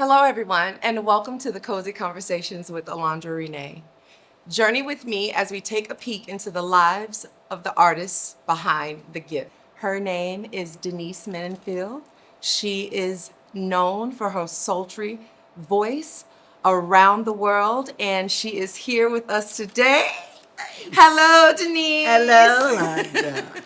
Hello, everyone, and welcome to the Cozy Conversations with Alondra Renee. Journey with me as we take a peek into the lives of the artists behind the gift. Her name is Denise Mininfield. She is known for her sultry voice around the world, and she is here with us today. Hello, Denise. Hello, Londa.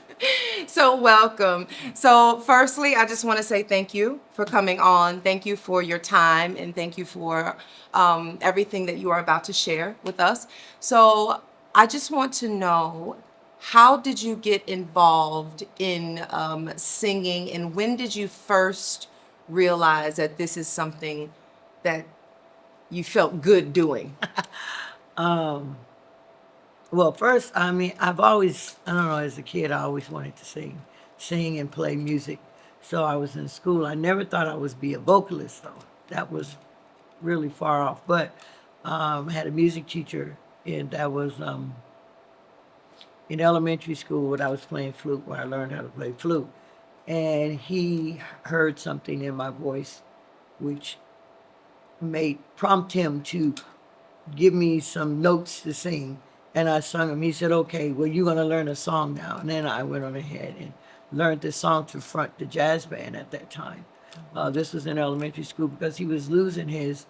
So welcome. So firstly, I just want to say thank you for coming on. Thank you for your time and thank you for everything that you are about to share with us. So I just want to know, how did you get involved in singing, and when did you first realize that this is something that you felt good doing? Well, first, I've always, I don't know, as a kid, I always wanted to sing and play music. So I was in school. I never thought I would be a vocalist, though. That was really far off. But I had a music teacher, and that was in elementary school when I was playing flute, where I learned how to play flute. And he heard something in my voice, which prompt him to give me some notes to sing. And I sung him. He said, okay, well, you're going to learn a song now. And then I went on ahead and learned the song to front the jazz band at that time. This was in elementary school because he was losing his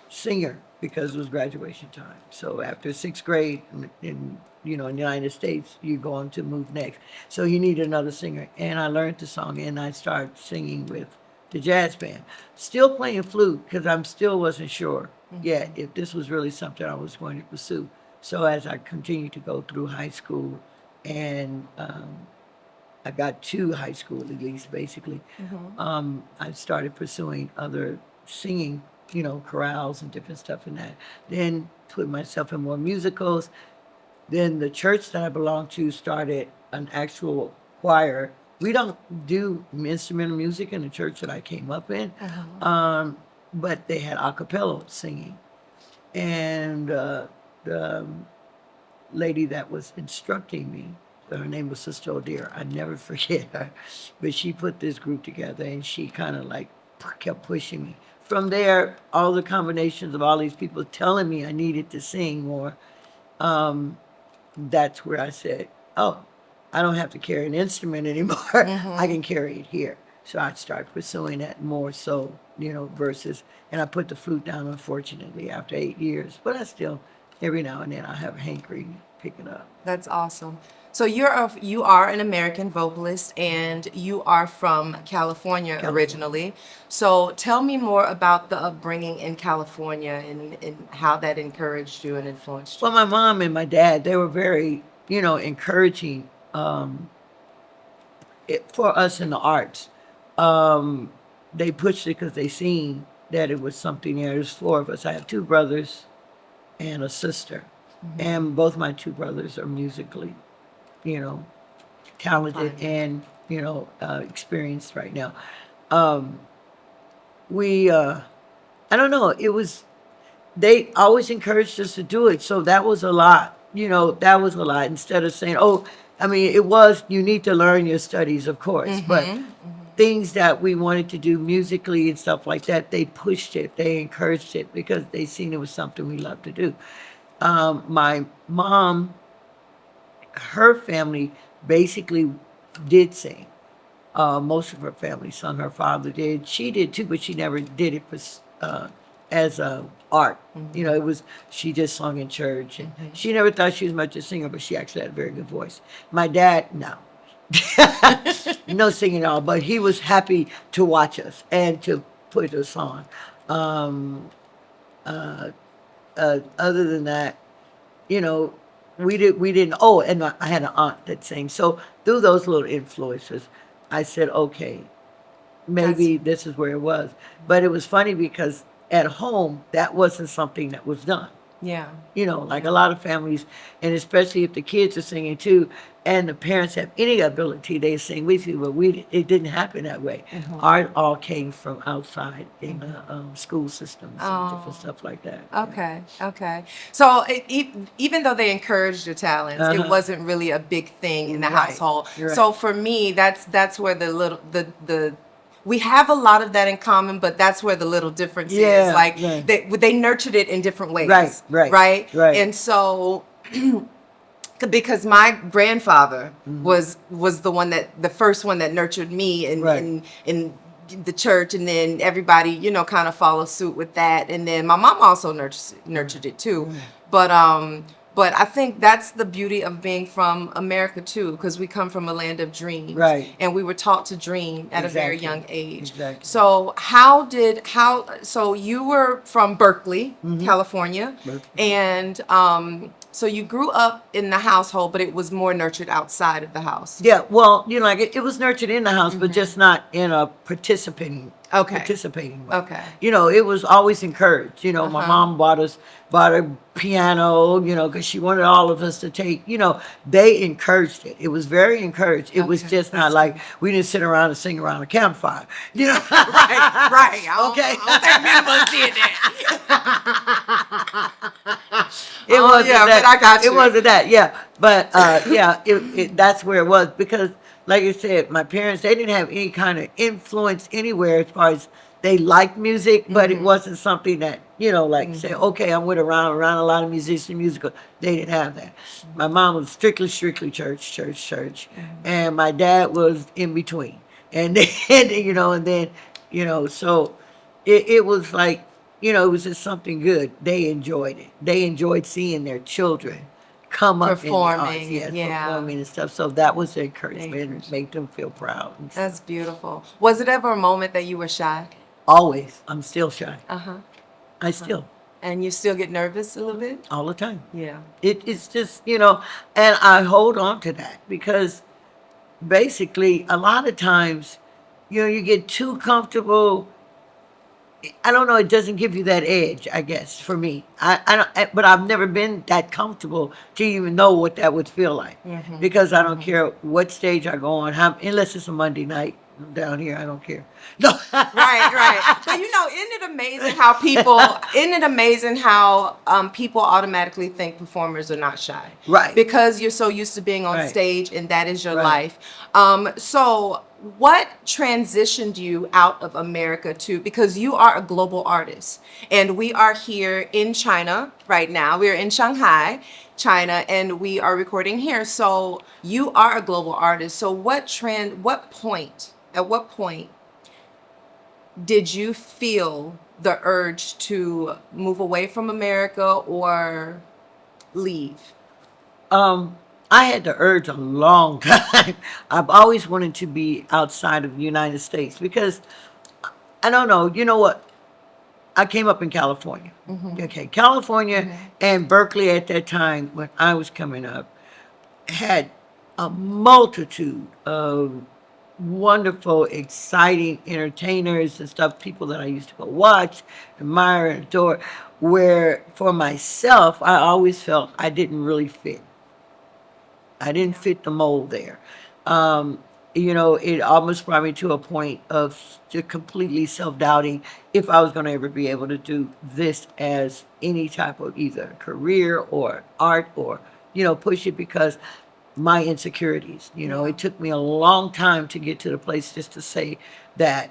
singer because it was graduation time. So after sixth grade in the United States, you go on to move next. So you need another singer. And I learned the song and I started singing with the jazz band. Still playing flute because I still wasn't sure yet if this was really something I was going to pursue. So as I continued to go through high school, and I got to high school at least, basically, I started pursuing other singing, chorales and different stuff in that. Then put myself in more musicals. Then the church that I belonged to started an actual choir. We don't do instrumental music in the church that I came up in, but they had a cappella singing. And the lady that was instructing me, her name was Sister O'Dear. I never forget her, but she put this group together and she kind of like kept pushing me. From there, all the combinations of all these people telling me I needed to sing more, that's where I said, oh, I don't have to carry an instrument anymore. I can carry it here. So I started pursuing that more so, versus, and I put the flute down, unfortunately, after 8 years. But I still, every now and then, I have a hankering to pick it up. That's awesome. So you are an American vocalist, and you are from California originally. So tell me more about the upbringing in California and how that encouraged you and influenced you. Well, my mom and my dad, they were very, encouraging for us in the arts. They pushed it because they seen that it was something there. There's 4 of us. I have 2 brothers and a sister. And both my 2 brothers are musically, talented and, experienced right now. I don't know, they always encouraged us to do it. So that was a lot, that was a lot. Instead of saying, you need to learn your studies, of course, but things that we wanted to do musically and stuff like that, they pushed it, they encouraged it because they seen it was something we loved to do. My mom, her family basically did sing. Most of her family sung. Her father did. She did too, but she never did it as a art. It was, she just sung in church. And she never thought she was much a singer, but she actually had a very good voice. My dad, no. No singing at all, but he was happy to watch us and to put us on. Other than that, we didn't. Oh, and I had an aunt that sang. So through those little influences, I said, okay, maybe this is where it was. But it was funny because at home, that wasn't something that was done. Yeah. Like a lot of families, and especially if the kids are singing too, and the parents have any ability, they sing with you. But it didn't happen that way. Art all came from outside in the school systems and different stuff like that. Okay. So even though they encouraged your talents, it wasn't really a big thing in the household. Right. So for me, that's where the we have a lot of that in common, but that's where the little difference Yeah, is. Like yeah. they nurtured it in different ways. Right. And so because my grandfather was the first one that nurtured me in the church, and then everybody, you know, kind of follow suit with that, and then my mom also nurtured it too. But I think that's the beauty of being from America too, because we come from a land of dreams, Right. and we were taught to dream at a very Exactly. young age. Exactly. So so you were from Berkeley, California, Berkeley. and so you grew up in the household, but it was more nurtured outside of the house. Yeah, well, you know, like it was nurtured in the house, but just not in a participating way. Okay. You know, it was always encouraged. You know, my mom bought a piano, you know, because she wanted all of us to take, you know, they encouraged it. It was very encouraged. It was just not like we didn't sit around and sing around a campfire. You know? Right. Okay. I don't think It wasn't yeah, that. but I got you. It wasn't that, yeah. But yeah, that's where it was, because, like I said, my parents, they didn't have any kind of influence anywhere as far as they liked music, but it wasn't something that, you know, like say, okay, I'm with around a lot of musicians, musical. They didn't have that. My mom was strictly church, and my dad was in between, and then and then so it was like, it was just something good. They enjoyed it. They enjoyed seeing their children come up Performing, in the arts, yeah. performing and stuff. So that was the encouragement, Encouragement. make them feel proud. And stuff. That's beautiful. Was it ever a moment that you were shy? Always, I'm still shy. I still, And you still get nervous a little bit? all the time. Yeah. It's just, and I hold on to that because basically a lot of times, you get too comfortable. I don't know. It doesn't give you that edge, I guess, for me. But I've never been that comfortable to even know what that would feel like, because I don't care what stage I go on, unless it's a Monday night down here. I don't care. No. Right. But isn't it amazing how people automatically think performers are not shy? Right. Because you're so used to being on Right. stage and that is your Right. life. So what transitioned you out of America to, because you are a global artist and we are here in China right now. We're in Shanghai, China, and we are recording here. So you are a global artist. So at what point did you feel the urge to move away from America or leave? I had the urge a long time. I've always wanted to be outside of the United States because I don't know. You know what? I came up in California. Okay, California and Berkeley at that time when I was coming up had a multitude of wonderful, exciting entertainers and stuff, people that I used to go watch, admire, and adore, where for myself, I always felt I didn't really fit. I didn't fit the mold there. It almost brought me to a point of completely self-doubting if I was going to ever be able to do this as any type of either career or art or, push it because my insecurities, it took me a long time to get to the place just to say that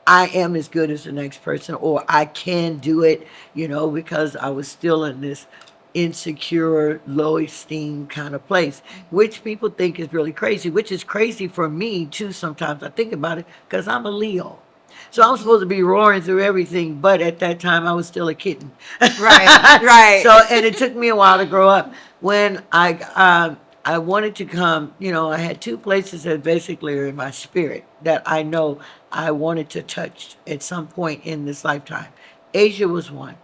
I am as good as the next person or I can do it, because I was still in this insecure, low esteem kind of place, which people think is really crazy, which is crazy for me too. Sometimes I think about it because I'm a Leo. So I'm supposed to be roaring through everything, but at that time I was still a kitten. Right. So, and it took me a while to grow up. When I wanted to come, I had two places that basically are in my spirit that I know I wanted to touch at some point in this lifetime. Asia was one.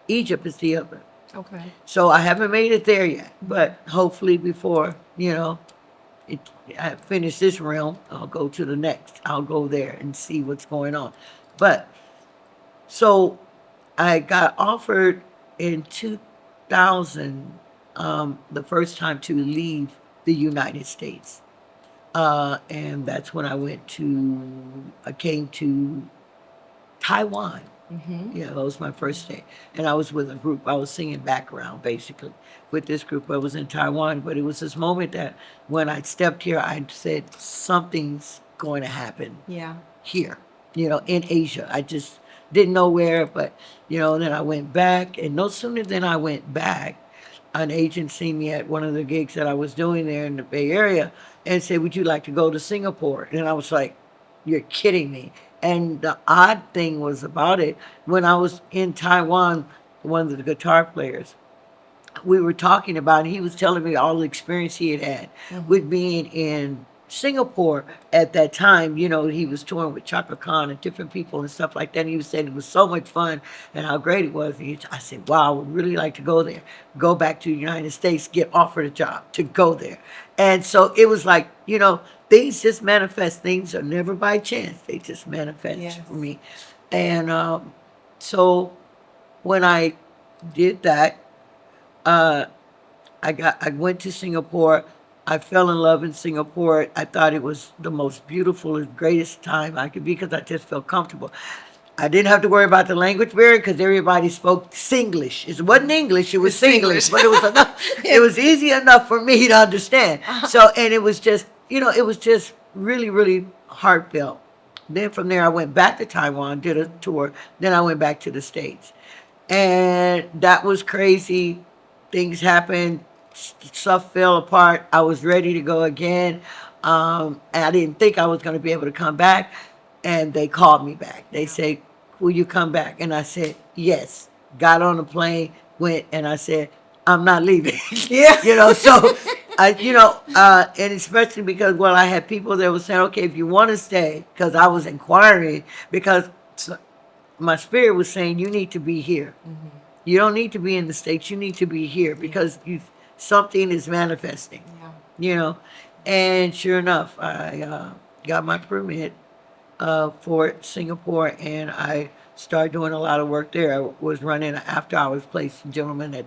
Egypt is the other. Okay. So I haven't made it there yet, but hopefully before, I finish this realm, I'll go to the next. I'll go there and see what's going on. But so I got offered in 2000, the first time to leave the United States. And that's when I came to Taiwan. Yeah, that was my first day. And I was with a group. I was singing background, basically, with this group. I was in Taiwan. But it was this moment that when I stepped here, I said, something's going to happen. Yeah. here, in Asia. I just didn't know where, but then I went back, and no sooner than I went back, an agent seen me at one of the gigs that I was doing there in the Bay Area and said, "Would you like to go to Singapore?" And I was like, "You're kidding me." And the odd thing was about it, when I was in Taiwan, one of the guitar players, we were talking about, he was telling me all the experience he had had with being in Singapore at that time. He was touring with Chaka Khan and different people and stuff like that. And he was saying it was so much fun and how great it was. And I said, wow, I would really like to go there, go back to the United States, get offered a job to go there. And so it was like, things just manifest. Things are never by chance. They just manifest Yes. for me. And so when I did that, I went to Singapore. I fell in love in Singapore. I thought it was the most beautiful and greatest time I could be because I just felt comfortable. I didn't have to worry about the language barrier because everybody spoke Singlish. It wasn't English, it was Singlish, but it was enough. It was easy enough for me to understand. So, and it was just, it was just really, really heartfelt. Then from there, I went back to Taiwan, did a tour. Then I went back to the States. And that was crazy. Things happened. Stuff fell apart. I was ready to go again. And I didn't think I was going to be able to come back. And they called me back. They said, "Will you come back?" And I said, "Yes." Got on the plane, went, and I said, "I'm not leaving." Yeah. So and especially because, well, I had people that were saying, "Okay, if you want to stay," because I was inquiring, because my spirit was saying, "You need to be here. You don't need to be in the States. You need to be here because something is manifesting." Yeah. And sure enough, I got my permit for Singapore, and I started doing a lot of work there. I was running an after-hours place, gentleman that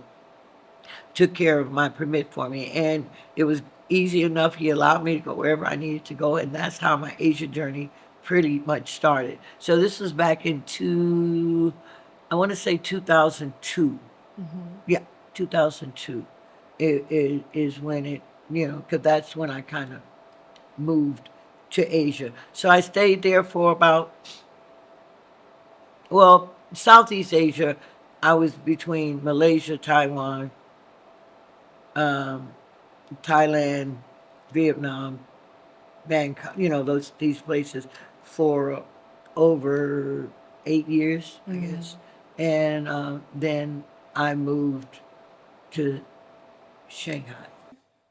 took care of my permit for me, and it was easy enough. He allowed me to go wherever I needed to go, and that's how my Asia journey pretty much started. So this was back in I want to say 2002. Yeah, 2002 is when it, because that's when I kind of moved to Asia. So I stayed there for about, well, Southeast Asia. I was between Malaysia, Taiwan, um, Thailand, Vietnam, Bangkok, these places for over 8 years, I guess. And then I moved to Shanghai.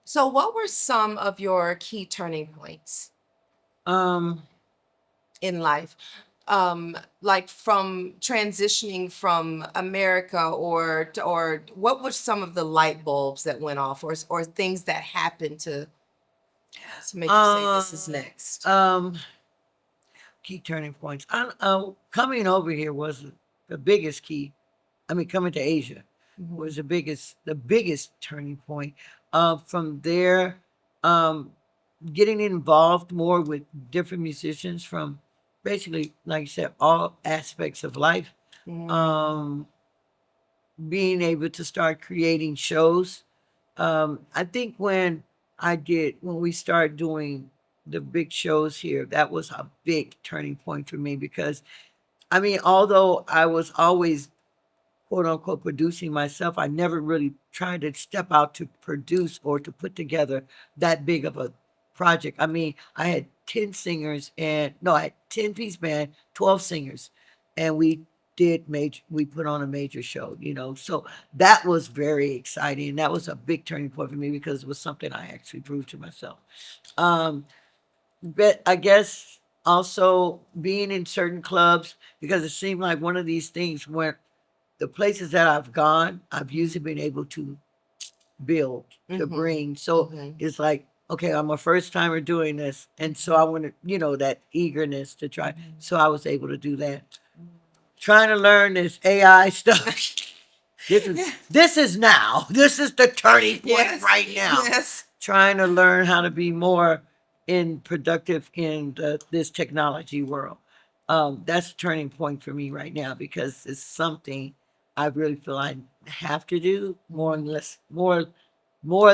So, what were some of your key turning points Um, in life? Like from transitioning from America, or what were some of the light bulbs that went off, or things that happened to make you say this is next? Key turning points. Coming over here was the biggest key. I mean, coming to Asia was the biggest turning point. From there, um, getting involved more with different musicians from basically, like I said, all aspects of life. Um, Being able to start creating shows. I think when we started doing the big shows here, that was a big turning point for me because, I mean, although I was always quote unquote producing myself, I never really tried to step out to produce or to put together that big of a project. I mean, I had 10 singers, and no, I had 10-piece band, 12 singers, and we put on a major show, So that was very exciting. And that was a big turning point for me because it was something I actually proved to myself. Um, but I guess also being in certain clubs, because it seemed like one of these things where the places that I've gone, I've usually been able to build, to bring. So it's like, okay, I'm a first timer doing this. And so I wanted, that eagerness to try. So I was able to do that. Trying to learn this AI stuff. This is now. This is the turning point Yes. right now. Yes. Trying to learn how to be more productive in this technology world. That's a turning point for me right now because it's something I really feel I have to do more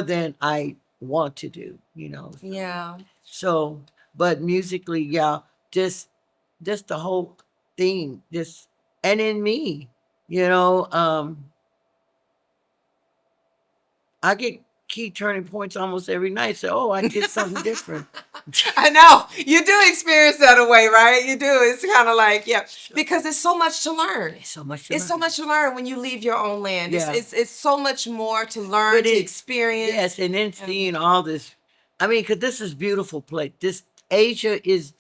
than I want to do. Yeah. So, but musically, yeah, just just the whole thing, just and in me, you know, I get key turning points almost every night. So, oh, I did something different. I know you do experience that away, right? You do. It's kind of like, yeah, because it's so much to learn. It's so much to It's so learn. much to learn when you leave your own land. Yeah. It's so much more to learn, But to it- experience. Yes, and then seeing all this, I mean, because this is beautiful place. This Asia is,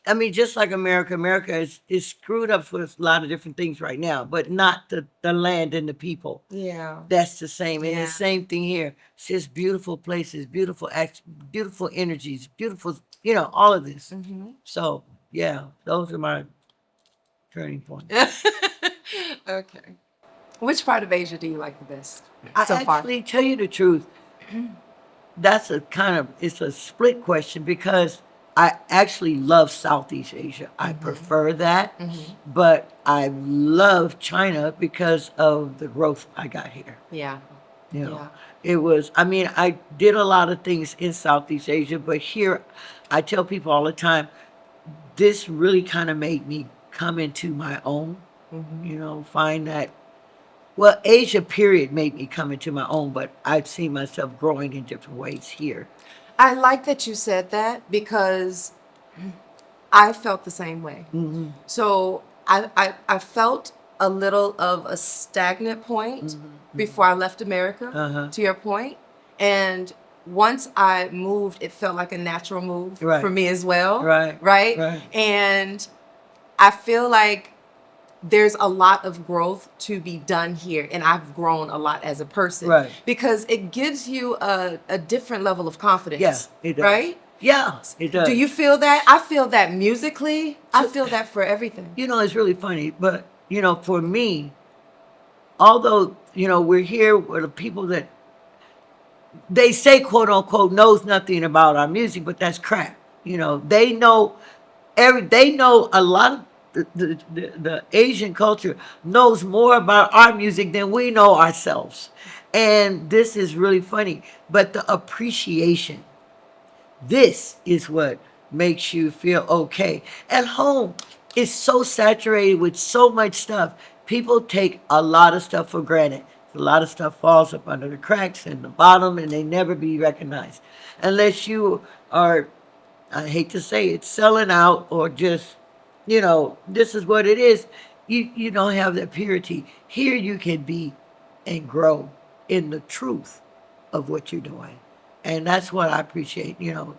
I mean, just like America, America is screwed up for a lot of different things right now, but not the land and the people. Yeah. That's the same, and Yeah. the same thing here. It's just beautiful places, beautiful acts, beautiful energies, beautiful, you know, all of this. Mm-hmm. So yeah, those are my turning points. Okay. Which part of Asia do you like the best I so far? actually tell you the truth. That's a kind of it's a split question because I actually love Southeast Asia. I prefer that, but I love China because of the growth I got here. Yeah. You know, Yeah. it was. I mean, I did a lot of things in Southeast Asia, but here, I tell people all the time, this really kind of made me come into my own. You know, find that. Well, Asia period made me come into my own, but I've seen myself growing in different ways here. I like that you said that because I felt the same way. So I felt a little of a stagnant point before I left America, to your point. And once I moved, it felt like a natural move Right. for me as well. Right. Right. Right. And I feel like there's a lot of growth to be done here, and I've grown a lot as a person. Right. Because it gives you a different level of confidence. Yeah, it does. Right? Yeah, it does. Do you feel that? I feel that musically. I feel that for everything. You know, it's really funny, but you know, for me, although you know we're here with the people that they say quote unquote knows nothing about our music, but that's crap. You know, they know they know a lot of the Asian culture knows more about our music than we know ourselves. And this is really funny. But the appreciation, this is what makes you feel okay. At home, it's so saturated with so much stuff. People take a lot of stuff for granted. A lot of stuff falls up under the cracks and the bottom, and they never be recognized. Unless you are, I hate to say it, selling out or just, you know, this is what it is. You don't have that purity. Here you can be and grow in the truth of what you're doing. And that's what I appreciate, you know.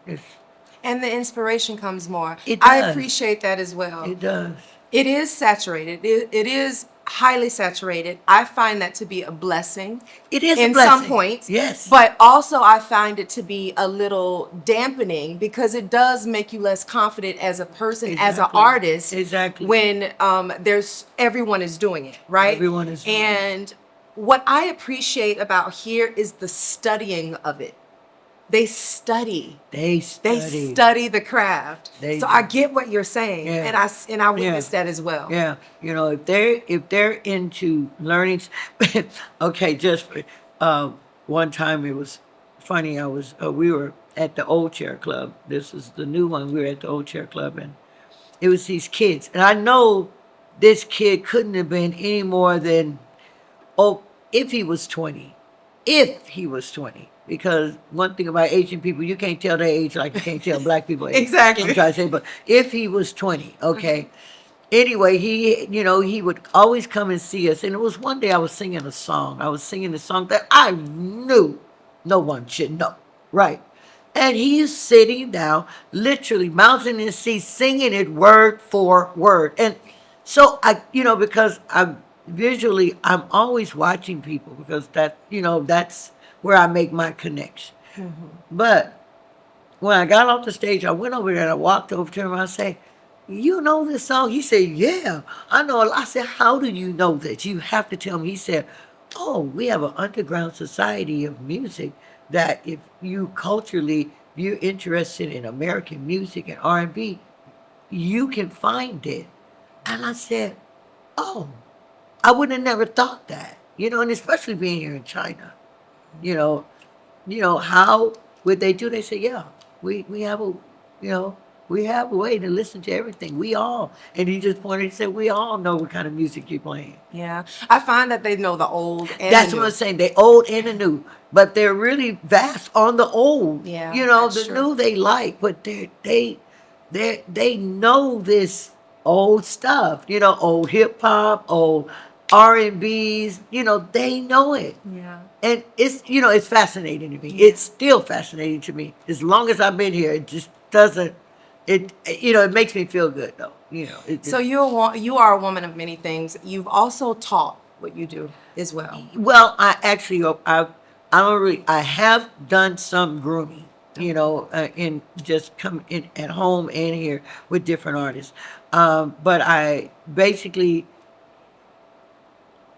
And the inspiration comes more. It I does. appreciate that as well. It does. It is saturated. It is highly saturated. I find that to be a blessing. It is in a blessing. some points. Yes. But also I find it to be a little dampening because it does make you less confident as a person, as an Exactly. artist. Exactly. When there's everyone is doing it, right? Everyone is doing it. And what I appreciate about here is the studying of it. They study. They They study. study the craft. They So do. I get what you're saying, Yeah. and I witness that as well. Yeah, you know, if they're into learning, okay. Just one time it was funny. I was we were at the Old Chair Club. This is the new one. We were at the Old Chair Club, and it was these kids, and I know this kid couldn't have been any more than if he was 20, if he was 20. Because one thing about Asian people, you can't tell their age like you can't tell black people age. Exactly. I'm trying to say, but if he was 20, okay. Anyway, he would always come and see us. And it was one day I was singing a song. I was singing a song that I knew no one should know, right? And he's sitting down, literally mouths in his seat, singing it word for word. And so because I'm always watching people because that's where I make my connection. But when I got off the stage, I went over there and I walked over to him and I say, "You know this song?" He said, "Yeah, I know." I said, "How do you know this? You have to tell me." He said, "Oh, we have an underground society of music that if you're interested in American music and R&B, you can find it." And I said, "Oh, I would have never thought that." And especially being here in China. How would they do? They say, "Yeah, we have a We have a way to listen to everything. We all, and he just pointed and said, we all know what kind of music you're playing. Yeah. I find that they know the old and That's the what new. I'm saying. They old and the new, but they're really vast on the old. Yeah, You know, that's the true. new they like, but they know this old stuff. You know, old hip hop, old R&Bs. You know, they know it. Yeah. And it's, you know, it's fascinating to me. It's still fascinating to me. As long as I've been here, it just doesn't. It, you know, it makes me feel good though. You know, it So just, you are a woman of many things. You've also taught what you do as well. well, I actually, I don't really, I have done some grooming. You know, in just come in at home and here with different artists. But I basically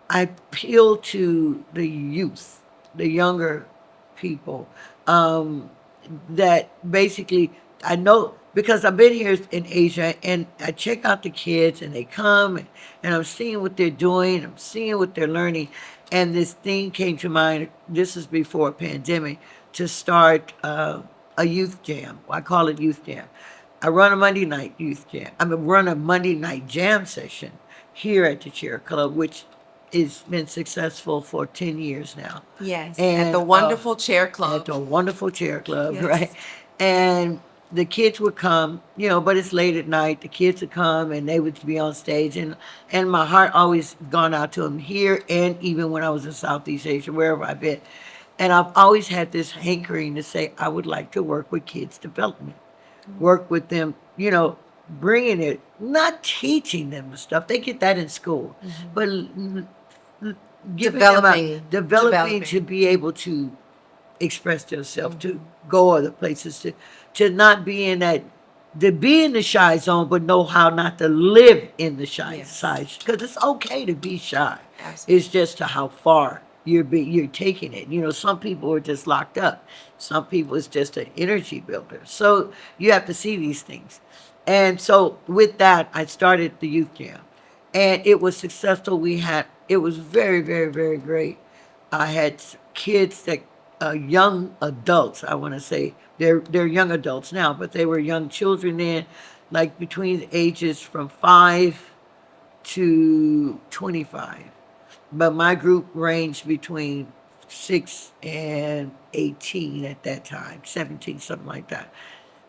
I appeal to the youth, the younger people, that basically I know because I've been here in Asia and I check out the kids and they come and I'm seeing what they're doing, I'm seeing what they're learning, and this thing came to mind. This is before pandemic to start a youth jam. I call it youth jam. I run a Monday night youth jam. I mean, run a Monday night jam session here at the Cheer Club, which has been successful for 10 years now. Yes. At And the wonderful chair at club. the wonderful Chair Club, Yes. right? And the kids would come, you know, but it's late at night. The kids would come and they would be on stage, and my heart always gone out to them here, and even when I was in Southeast Asia, wherever I've been. And I've always had this hankering to say I would like to work with kids development, work with them, you know, bringing it, not teaching them the stuff. They get that in school, but giving Developing. developing to be able to express themselves, to go other places, to not be in that, to be in the shy zone, but know how not to live in the shy Yes. side. Because it's okay to be shy. Absolutely. It's just to how far you're taking it. You know, some people are just locked up. Some people it's just an energy builder. So you have to see these things. And so with that, I started the youth jam, and it was successful. It was very, very, very great. I had kids that young adults. I want to say they're young adults now, but they were young children then, like between the ages from 5 to 25. But my group ranged between 6 and 18 at that time, 17, something like that.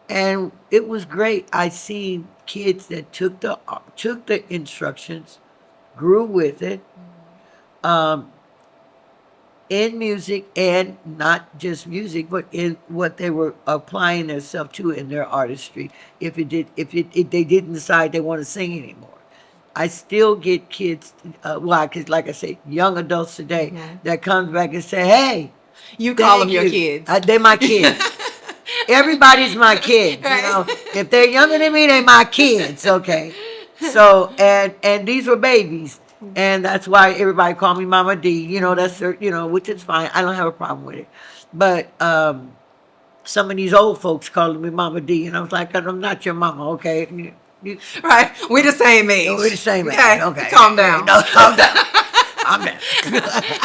And it was great. I seen kids that took the instructions, grew with it, um, in music, and not just music, but in what they were applying themselves to in their artistry. If they didn't decide they want to sing anymore, I still get kids, because like I say, young adults today that comes back and say, "Hey, You call them thank your you." kids. They're my kids. Everybody's my kids, you know. If they're younger than me, they're my kids. Okay. So and these were babies, and that's why everybody called me Mama D. You know, that's you know, which is fine. I don't have a problem with it. But some of these old folks calling me Mama D, and I was like, I'm not your mama, okay? Right. We're the same age. We're the same age. Okay. Okay. Calm down. No, calm down. Calm down.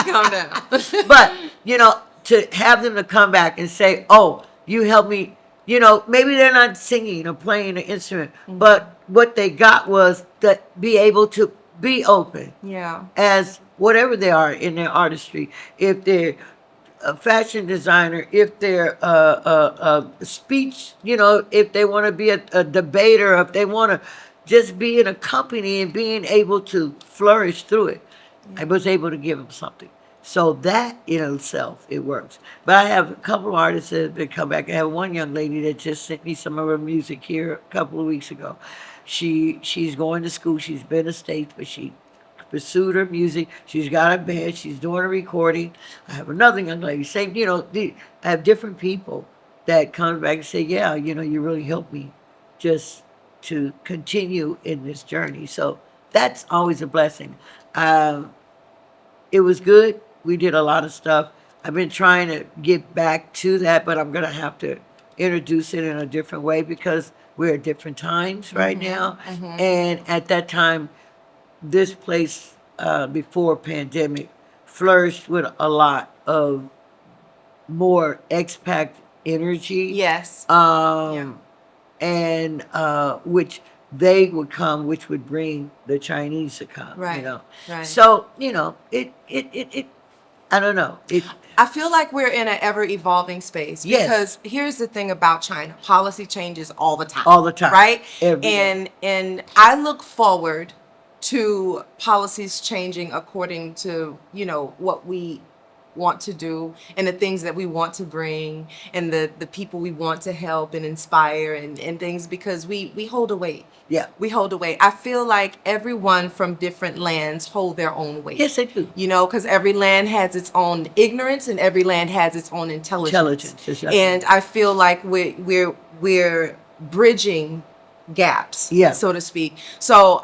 Calm down. But you know, to have them to come back and say, "Oh, you helped me," you know, maybe they're not singing or playing an instrument, but what they got was to be able to be open Yeah. as whatever they are in their artistry. If they're a fashion designer, if they're a speech, you know, if they want to be a debater, if they want to just be in a company and being able to flourish through it, I was able to give them something. So that in itself, it works. But I have a couple of artists that have been come back. I have one young lady that just sent me some of her music here a couple of weeks ago. She's going to school. She's been to States, but she pursued her music. She's got a band. She's doing a recording. I have another young lady. Same, you know, I have different people that come back and say, yeah, you know, you really helped me just to continue in this journey. So that's always a blessing. It was good. We did a lot of stuff. I've been trying to get back to that, but I'm going to have to introduce it in a different way because we're at different times right now. And at that time, this place before pandemic flourished with a lot of more expat energy. Yes. Um, and which they would come, which would bring the Chinese to come. Right, You know, right. so you know it. I don't know. I feel like we're in an ever evolving space Yes. because here's the thing about China. Policy changes all the time. All the time. Right? Every day. And I look forward to policies changing according to, you know, what we want to do and the things that we want to bring and the people we want to help and inspire and things because we hold a weight. Yeah. We hold a weight. I feel like everyone from different lands hold their own weight. Yes, they do. You know, because every land has its own ignorance and every land has its own intelligence. Exactly. And I feel like we're bridging gaps, Yeah. so to speak. So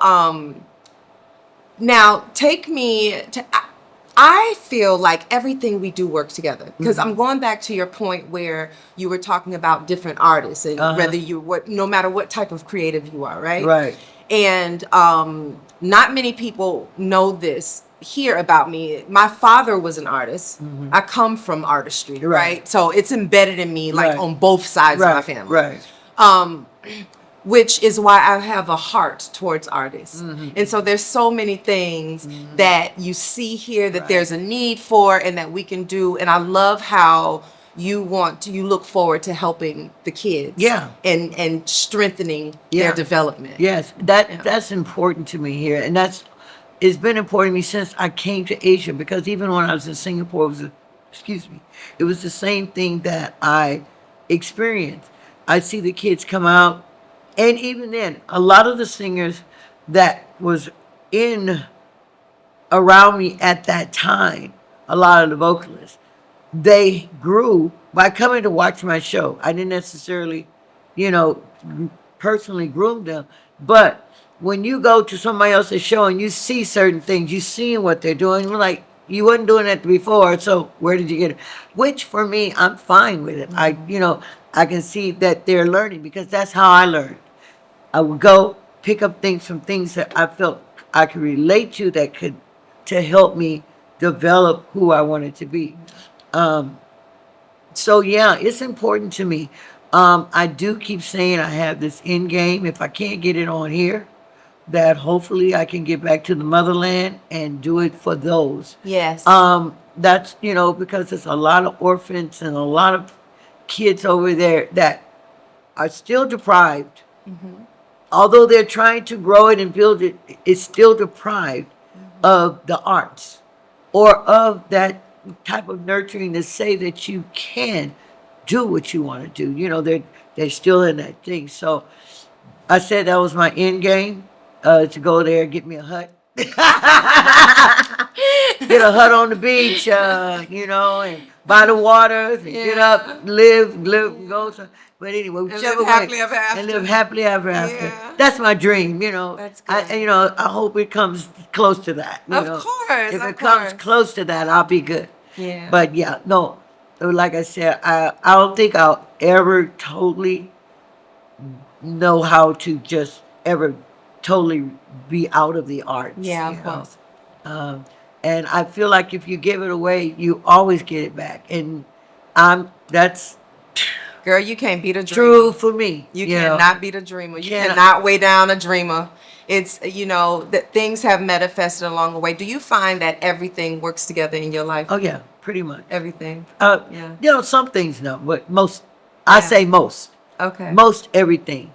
now take me to. I feel like everything we do works together because I'm going back to your point where you were talking about different artists and whether no matter what type of creative you are, right? Right. And not many people know this here about me. My father was an artist. I come from artistry, right? So it's embedded in me, like on both sides of my family. Right. Which is why I have a heart towards artists. And so there's so many things that you see here that there's a need for and that we can do. And I love how you look forward to helping the kids. Yeah. And strengthening their development. Yes, that's important to me here, and it's been important to me since I came to Asia because even when I was in Singapore, it was the same thing that I experienced. I see the kids come out, and even then, a lot of the singers that was around me at that time, a lot of the vocalists, they grew by coming to watch my show. I didn't necessarily, personally groom them, but when you go to somebody else's show and you see certain things, you see what they're doing, you're like, you wasn't doing that before, so where did you get it? Which for me, I'm fine with it. I can see that they're learning because that's how I learned. I would go pick up things from things that I felt I could relate to to help me develop who I wanted to be. So yeah, it's important to me. I do keep saying I have this end game. If I can't get it on here, that hopefully I can get back to the motherland and do it for those. Yes. That's, because there's a lot of orphans and a lot of kids over there that are still deprived. Although they're trying to grow it and build it, it's still deprived of the arts or of that type of nurturing to say that you can do what you want to do. They're still in that thing. So I said that was my end game, to go there and get me a hut. Get a hut on the beach, and by the waters and get up, live, and go. But anyway, whichever live happily ever after. And live happily ever after. Yeah. That's my dream, That's good. I hope it comes close to that. Of course. If it comes close to that, I'll be good. Yeah. But yeah, no, like I said, I don't think I'll ever totally know how to just ever totally be out of the arts. Yeah, of course. And I feel like if you give it away, you always get it back. And that's Girl, you can't beat a dreamer. true for me. You cannot beat a dreamer. You Yeah. cannot weigh down a dreamer. It's, that things have manifested along the way. Do you find that everything works together in your life? Oh yeah, pretty much. Everything? Yeah. Some things no, but most, I say most. Okay. Most everything.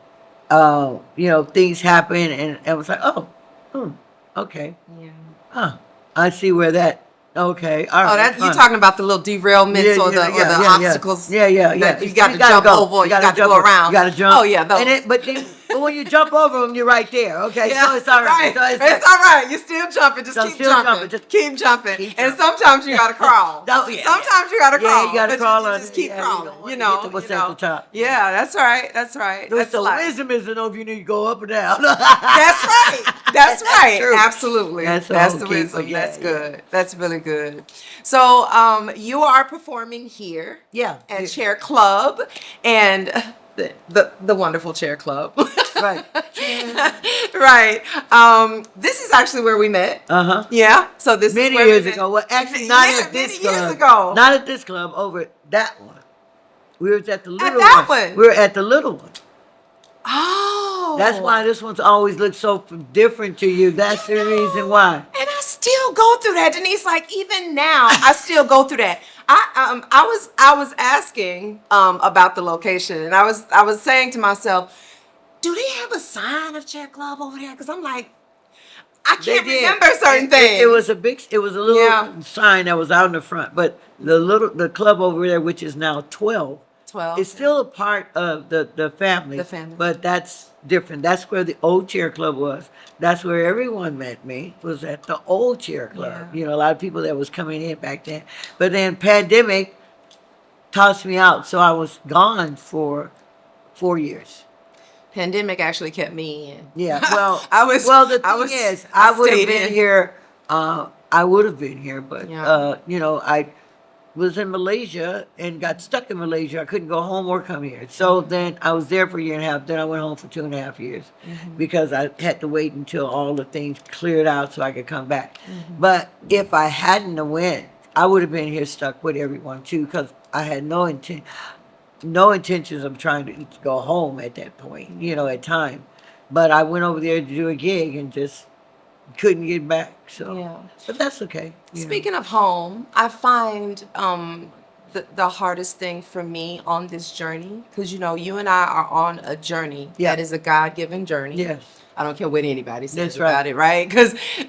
Things happen and it was like, okay. Yeah. I see where that, okay. All right. You're talking about the little derailments or the obstacles. Yeah. That you got to jump over, you got to go around. You got to jump. Oh, yeah, those. But when you jump over them, you're right there. Okay, Yeah, so it's all right. right. It's all right. You're still jumping. Just keep still jumping. jumping. Just keep jumping. keep And jumping. sometimes you got to crawl. Sometimes you got to crawl. Yeah, you got to but crawl. You just keep crawling. You don't want to get to what's at the top. Yeah, that's right. That's right. That's The life. wisdom is to know if you need to go up or down. That's right. That's right. true. Absolutely. That's the That's whole the key, wisdom. but yeah, That's good. That's really good. So you are performing here Yeah. at Chair Club and the wonderful Chair Club. Right. Right. This is actually where we met. Uh-huh. Yeah. So this Many is where we years met. ago. Well, actually, not Yeah, at this many club. years ago. Not at this club. Over at that one. We were at the little that one. one? We were at the little one. Oh. That's why this one's always looks so different to you. That's the reason why. And I still go through that, Denise. Like even now, I still go through that. I was asking about the location, and I was saying to myself, do they have a sign of Chair Club over there? Because I'm like, I can't remember certain things. It was a little Yeah. sign that was out in the front, but the club over there, which is now 12, 12. it's still a part of the family. The family. But that's different. That's where the old Chair Club was. That's where everyone met me, was at the old Chair Club. Yeah. You know, a lot of people that was coming in back then. But then pandemic tossed me out, so I was gone for 4 years. Pandemic actually kept me in. Yeah, well, the I thing was- is, I I would have stayed been in. here. I would have been here, but Yeah. you know, I was in Malaysia and got stuck in Malaysia. I couldn't go home or come here. So then I was there for a year and a half. Then I went home for 2.5 years because I had to wait until all the things cleared out so I could come back. But if I hadn't have went, I would have been here stuck with everyone too, because I had no intentions of trying to go home at that point, you know, at time. But I went over there to do a gig and just couldn't get back. So, Yeah. but that's okay. you know. Speaking of home, I find the hardest thing for me on this journey, because you know, you and I are on a journey Yeah. that is a God-given journey. Yes. I don't care what anybody says That's about right. it, right?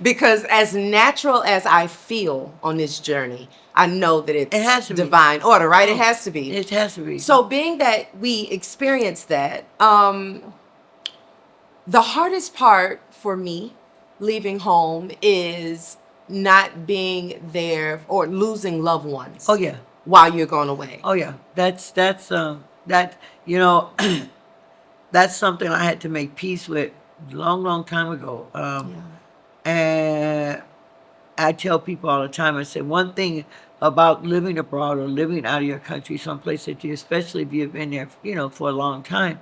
Because as natural as I feel on this journey, I know that it's It has to be. divine order, right? It has to be. It has to be. So being that we experience that, the hardest part for me leaving home is not being there or losing loved ones. Oh yeah. While you're going away. Oh yeah. That's that you know that's something I had to make peace with long time ago. And I tell people all the time, I say one thing about living abroad or living out of your country, someplace that you, especially if you've been there, you know, for a long time,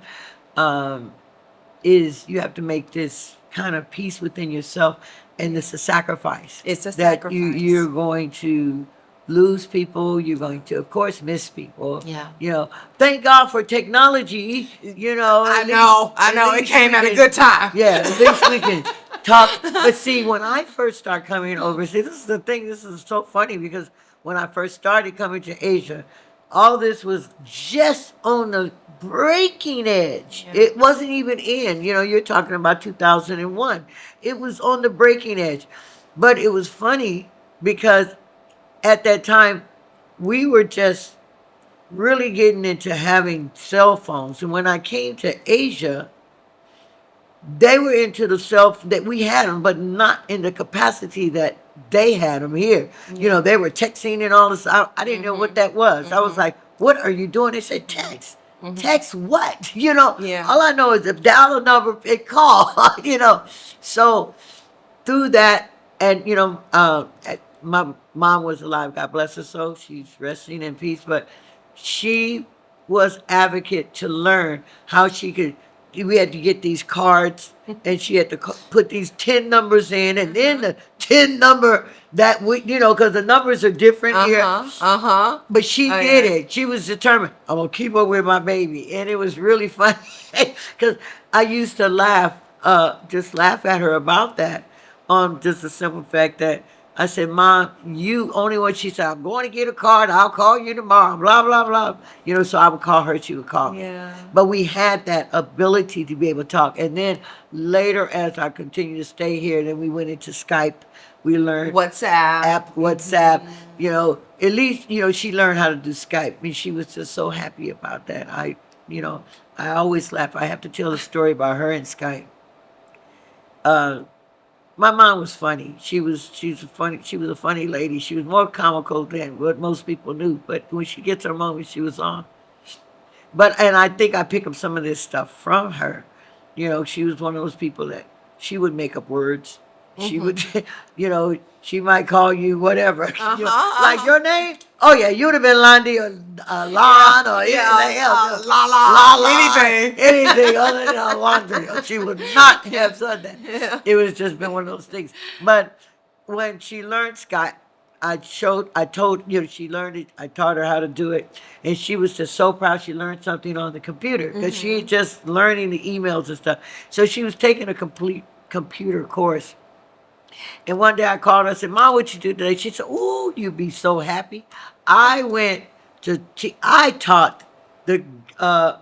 is you have to make this kind of peace within yourself, and it's a sacrifice. It's a that sacrifice. you're going to lose people. You're going to, of course, miss people. Yeah. You know, thank God for technology. You know, I at know. It least came we at a can- good time. Yeah, at least we can talk. But see, when I first started coming overseas, this is the thing. This is so funny because when I first started coming to Asia, all this was just on the breaking edge. Yeah. It wasn't even in. You know, you're talking about 2001. It was on the breaking edge. But it was funny because at that time, we were just really getting into having cell phones. And when I came to Asia, they were into the that we had them, but not in the capacity that they had them here. You know, they were texting and all this. I didn't know what that was. I was like, what are you doing? They said, text. Text what? You know, Yeah. all I know is if dial a number, it call, you know. So through that, and, you know, my mom was alive, God bless her soul. She's resting in peace, but she was advocate to learn how she could. We had to get these cards, and she had to put these 10 numbers in, and then the 10 number that we, you know, because the numbers are different here. But she did it. She was determined. I'm gonna keep up with my baby, and it was really funny because I used to laugh, just laugh at her about that, on just the simple fact that I said, Mom, you only one. She said, I'm going to get a card. I'll call you tomorrow. Blah blah blah. You know, so I would call her. She would call me. Yeah. But we had that ability to be able to talk. And then later, as I continued to stay here, then we went into Skype. We learned WhatsApp. You know, at least, you know, she learned how to do Skype. I mean, she was just so happy about that. You know, I always laugh. I have to tell a story about her and Skype. My mom was funny. She was a funny lady. She was more comical than what most people knew. But when she gets her moment, she was on. And I think I pick up some of this stuff from her. You know, she was one of those people that she would make up words. She would, you know, she might call you whatever. You know, like your name? Oh yeah, you would have been Landy or Lon or anything else. Anything other than Alondra. She would not have said that. Yeah. It was just been one of those things. But when she learned Skype, I told, she learned it. I taught her how to do it. And she was just so proud she learned something on the computer because she ain't just learning the emails and stuff. So she was taking a complete computer course. And one day I called her and said, Mom, what you do today? She said, ooh, you'd be so happy. I went I taught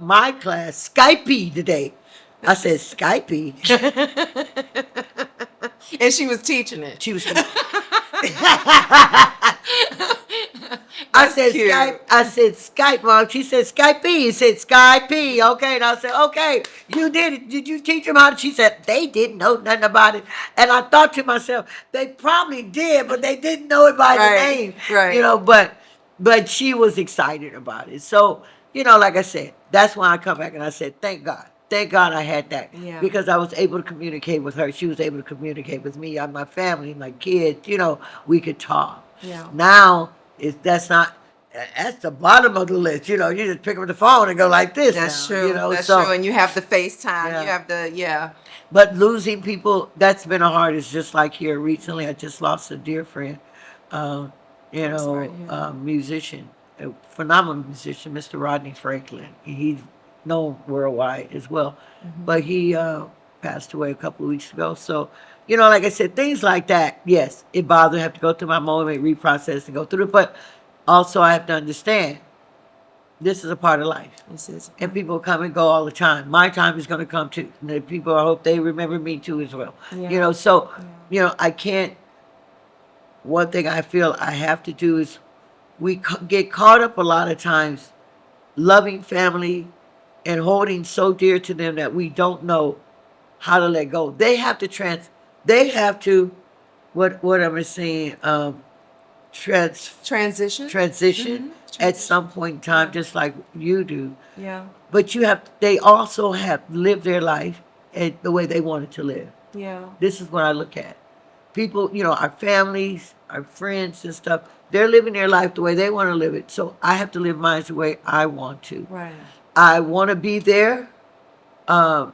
my class Skype today. I said, Skype? And she was teaching it. She was. That's cute. Skype. I said Skype, Mom. She said Skype. He said Skype. Okay, and I said, okay, you did it. Did you teach them how to? She said they didn't know nothing about it. And I thought to myself, they probably did, but they didn't know it by the name. Right. But she was excited about it. So like I said, that's when I come back and I said, thank God. Thank God I had that because I was able to communicate with her. She was able to communicate with me. My family, my kids, we could talk. Yeah. Now, that's the bottom of the list. You just pick up the phone and go like this. That's now, true. That's true. And you have the FaceTime. Yeah. You have the, But losing people, that's been the hardest. Just like here recently, I just lost a dear friend, musician, a phenomenal musician, Mr. Rodney Franklin. He's known worldwide as well. But he passed away a couple of weeks ago. So, like I said, things like that, yes, it bothers me. I have to go through my moment, reprocess, and go through it. But also I have to understand this is a part of life. This is. And people come and go all the time. My time is going to come too. And the people, I hope they remember me too as well. Yeah. I can't, one thing I feel I have to do is we get caught up a lot of times loving family and holding so dear to them that we don't know how to let go. They have to what am I saying? Transition. Transition at some point in time, just like you do. Yeah. But they also have lived their life and the way they wanted to live. Yeah. This is what I look at. People, our families, our friends and stuff, they're living their life the way they want to live it. So I have to live mine the way I want to. Right. I want to be there for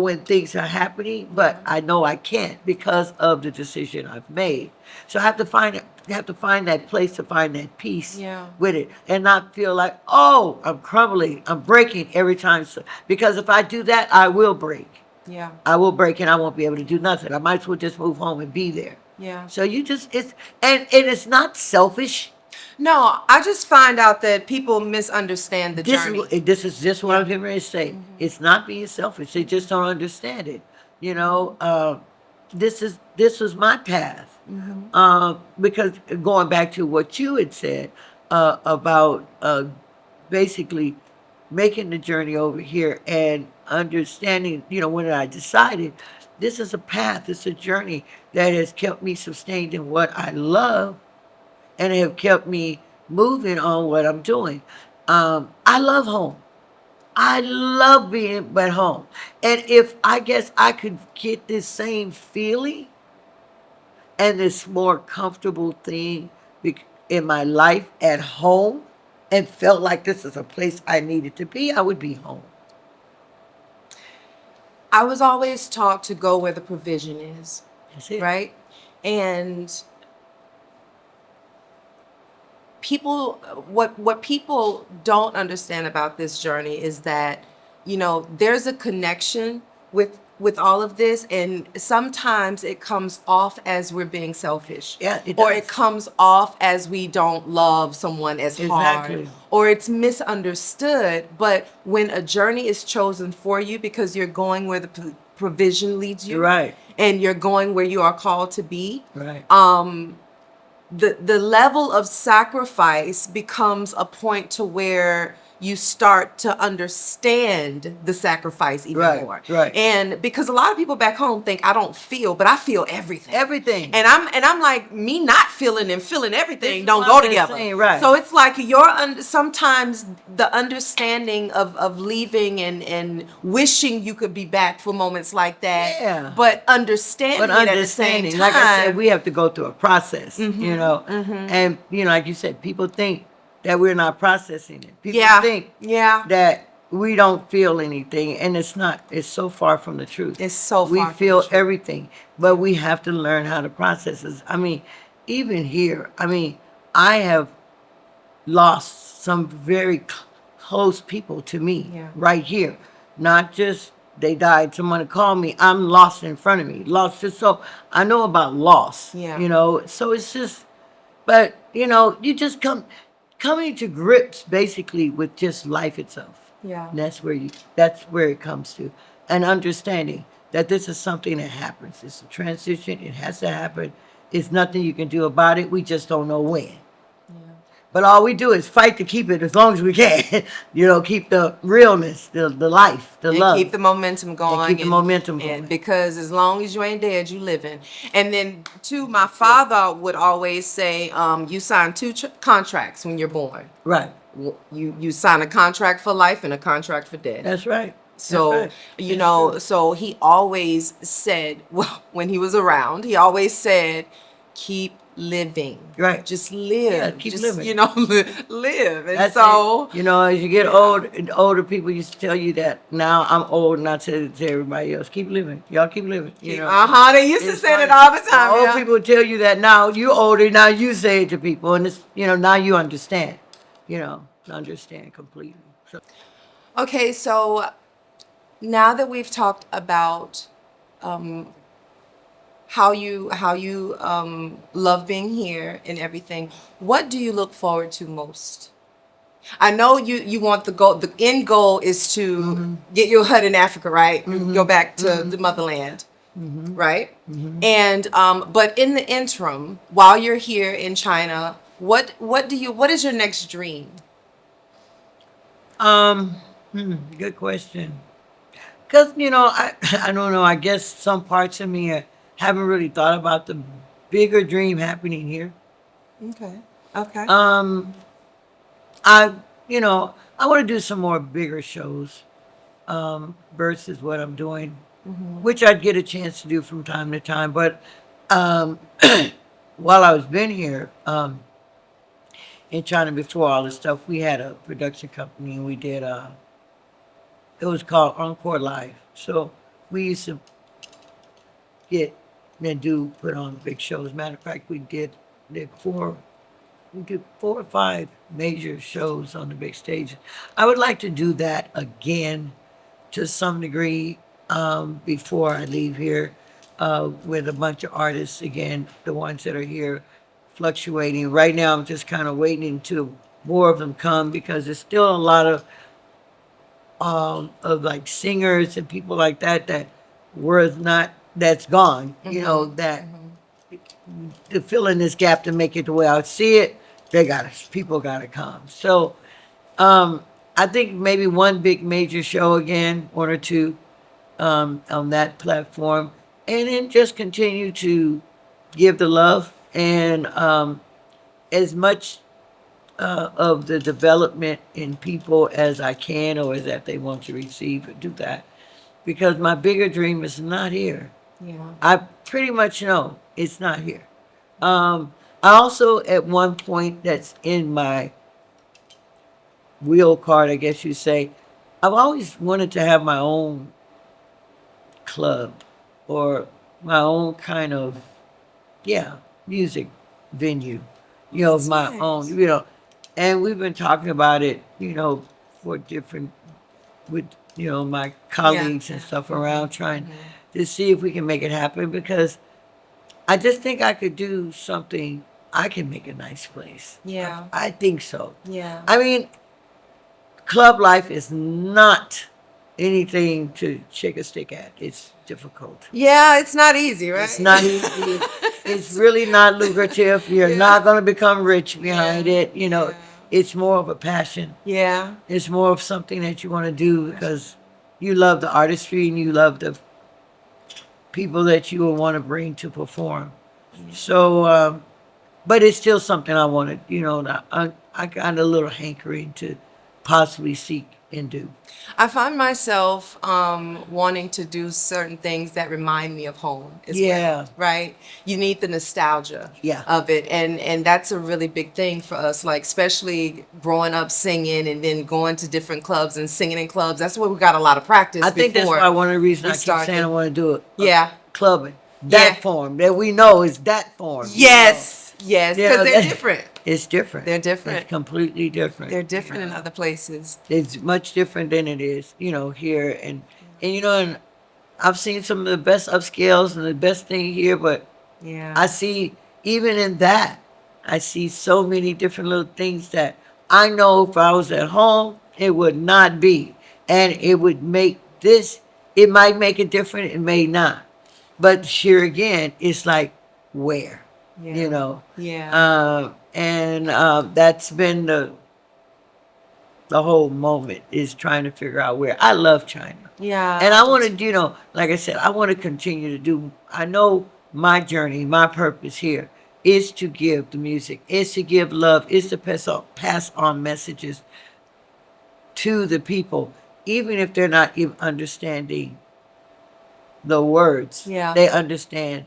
when things are happening, but I know I can't because of the decision I've made. So I have to find that place to find that peace with it, and not feel like, oh, I'm crumbling, I'm breaking every time. Because if I do that, I will break. Yeah. I will break, and I won't be able to do nothing. I might as well just move home and be there. Yeah. So it's not selfish. No, I just find out that people misunderstand the journey. This is just what I'm getting ready to say. It's not being selfish. They just don't understand it. This was my path. Because going back to what you had said about basically making the journey over here and understanding, when I decided this is a path, it's a journey that has kept me sustained in what I love and have kept me moving on what I'm doing. I love home. I love being at home. And if I guess I could get this same feeling and this more comfortable thing in my life at home and felt like this is a place I needed to be, I would be home. I was always taught to go where the provision is. That's it. Right? And what people don't understand about this journey is that, there's a connection with all of this, and sometimes it comes off as we're being selfish. Yeah, it or does. it comes off as we don't love someone as Exactly. hard, or it's misunderstood. But when a journey is chosen for you because you're going where the provision leads you, Right. and you're going where you are called to be, Right. The level of sacrifice becomes a point to where you start to understand the sacrifice even more. Right. And because a lot of people back home think I don't feel, but I feel everything. Everything. And I'm like, me not feeling and feeling everything This don't is go what I'm together. saying, right. So it's like sometimes the understanding of leaving and wishing you could be back for moments like that. Yeah. But understanding it at the same time. like I said, we have to go through a process, and like you said, people think that we're not processing it. People think that we don't feel anything, and it's not. It's so far from the truth. It's so far we from feel the truth. everything, but we have to learn how to process it. I mean, even here, I mean, I have lost some very close people to me Yeah. right here. Not just they died, someone called me, I'm lost in front of me. Lost just so I know about loss. Yeah. You know, so it's just but you know, you just coming to grips basically with just life itself. Yeah. And that's where it comes to. And understanding that this is something that happens. It's a transition, it has to happen. It's nothing you can do about it. We just don't know when. But all we do is fight to keep it as long as we can. You know, keep the realness, the life, the And love. keep the momentum going. keep the momentum going. And because as long as you ain't dead, you living. And then, too, my father would always say, you sign two contracts when you're born. Right. You sign a contract for life and a contract for death. That's right. So, That's right. you It's know, true. so he always said, well, when he was around, he always said, keep living. Right. Just live. Yeah, keep just, living. you know, live. And That's so, it. You know, as you get older people used to tell you that. Now I'm old and I tell it to everybody else. Keep living. Y'all keep living. You know. They used to It's say that funny. all the time. Old Yeah. people tell you that now. You older now. You say it to people, and it's now you understand. You know, understand completely. So, Okay, so now that we've talked about how you love being here and everything, what do you look forward to most? I know you want the goal. The end goal is to get your hut in Africa, right? Go back to the motherland, right? And but in the interim, while you're here in China, what is your next dream? good question. Because I don't know. I guess some parts of me haven't really thought about the bigger dream happening here. Okay. Okay. I I want to do some more bigger shows versus what I'm doing, which I'd get a chance to do from time to time. But um, while I was been here in China before all this stuff, we had a production company and we did it was called Encore Live. So we used to get and put on big shows. Matter of fact, did four or five major shows on the big stage. I would like to do that again to some degree before I leave here with a bunch of artists again, the ones that are here fluctuating. Right now, I'm just kind of waiting until more of them come because there's still a lot of like singers and people like that that's gone. That to fill in this gap to make it the way I see it, people gotta come. So I think maybe one big major show again, one or two on that platform, and then just continue to give the love and as much of the development in people as I can or as that they want to receive and do that. Because my bigger dream is not here. Yeah. I pretty much know it's not here. I also, at one point that's in my wheel card, I guess you say, I've always wanted to have my own club or my own kind of, music venue, of my nice. own, and we've been talking about it, for different, with, my colleagues and stuff around trying to see if we can make it happen because I just think I could do something. I can make a nice place. Yeah. I think so. Yeah. I mean, club life is not anything to shake a stick at. It's difficult. Yeah, it's not easy, right? It's not easy. It's really not lucrative. You're not going to become rich behind it. It's more of a passion. Yeah. It's more of something that you want to do because you love the artistry and you love the people that you will want to bring to perform. So, but it's still something I wanted, I got a little hankering to possibly seek and do. I find myself wanting to do certain things that remind me of home as well, right? You need the nostalgia of it. And that's a really big thing for us, like especially growing up singing and then going to different clubs and singing in clubs. That's where we got a lot of practice. I think that's why one of the reasons I keep saying I want to do it. Yeah. Clubbing. That form that we know is that form. Yes. Yes, You because know, they're that- different. It's different. They're different. It's completely different. They're different in other places. It's much different than it is, here. And and I've seen some of the best upscales and the best thing here, but Yeah. I see even in that, I see so many different little things that I know if I was at home, it would not be. And it would make this, it might make it different, it may not. But here again, it's like, where? Yeah. Yeah. That's been the whole moment is trying to figure out where. I love China. Yeah. And I want to, like I said, I want to continue to do, I know my journey, my purpose here is to give the music, is to give love, is to pass on messages to the people, even if they're not even understanding the words. Yeah. They understand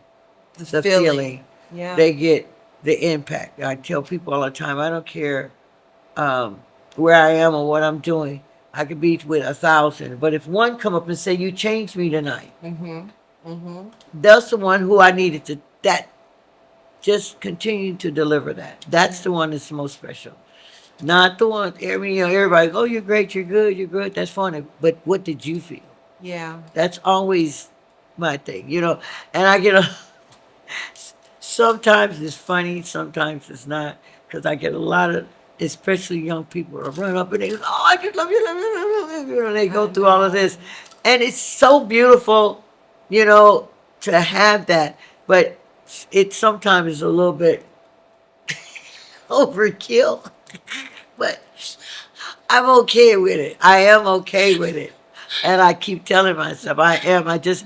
the feeling. Yeah. They get the impact. I tell people all the time, I don't care where I am or what I'm doing. I could be with 1,000, but if one come up and say, "You changed me tonight," that's the one who I needed to. That just continue to deliver that. That's the one that's the most special. Not the one everybody. Oh, you're great. You're good. You're good. That's funny. But what did you feel? Yeah. That's always my thing. And I get sometimes it's funny, sometimes it's not, because I get a lot of, especially young people, who run up and they go, "Oh, I just love you, love you, love you, love you," and they go through all of this, and it's so beautiful, to have that, but it sometimes is a little bit overkill, but I'm okay with it. I am okay with it, and I keep telling myself I am. I just,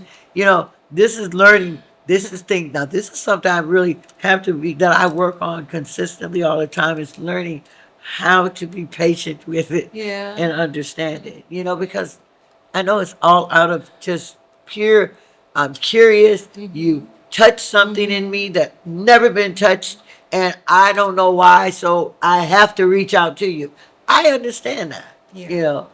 this is learning. This is thing. Now, this is something I really have to be, that I work on consistently all the time, is learning how to be patient with it Yeah. and understand it, because I know it's all out of just pure, I'm curious. You touch something in me that never been touched, and I don't know why, so I have to reach out to you. I understand that, Yeah.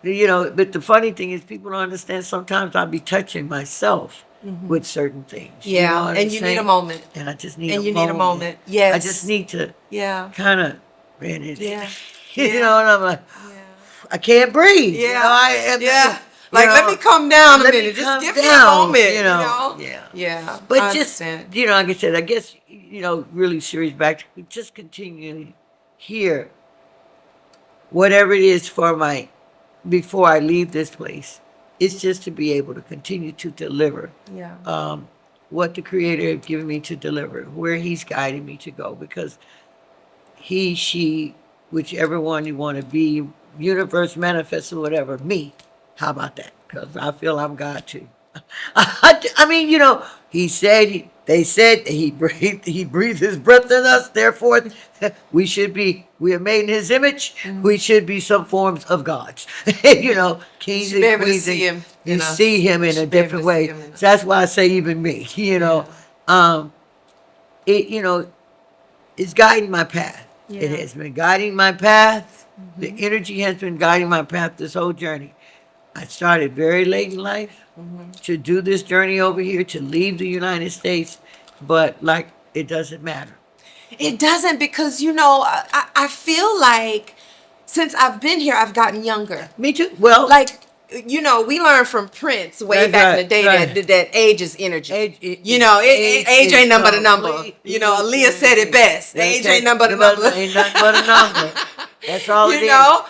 but the funny thing is people don't understand. Sometimes I'll be touching myself with certain things. Yeah. What And I'm you saying? need a moment. And I just need And a you moment. need a moment. Yes. I just need to Yeah. kind of rein it in. Yeah. And I'm like, Yeah. I can't breathe. Yeah. I am, Yeah. Like, let me come down a minute. Just give me a moment. Yeah. Yeah. But I just, understand. like I said, I guess, really serious back to just continue here, whatever it is before I leave this place, it's just to be able to continue to deliver Yeah. what the Creator has given me to deliver, where He's guiding me to go, because He, she, whichever one you want to be, universe, manifest, or whatever, me. How about that? Because I feel I'm God too. I mean, He said, they said that He breathed His breath in us. Therefore, we are made in His image. We should be some forms of gods. Kings should be and able to queens. see Him You in us. see Him in a Should be able different to way. see Him in us. So that's why I say even me. It's guiding my path. It Yeah. has been guiding my path. The energy has been guiding my path this whole journey. I started very late in life to do this journey over here, to leave the United States, but it doesn't matter. It doesn't, because I feel like since I've been here, I've gotten younger. Me too. Well, Like, we learned from Prince way That's back in the right, day right. that age is energy. Age Age is ain't number the number. complete Aaliyah said it best. Age ain't number the number. Ain't nothing but a number. That's all it You is. know?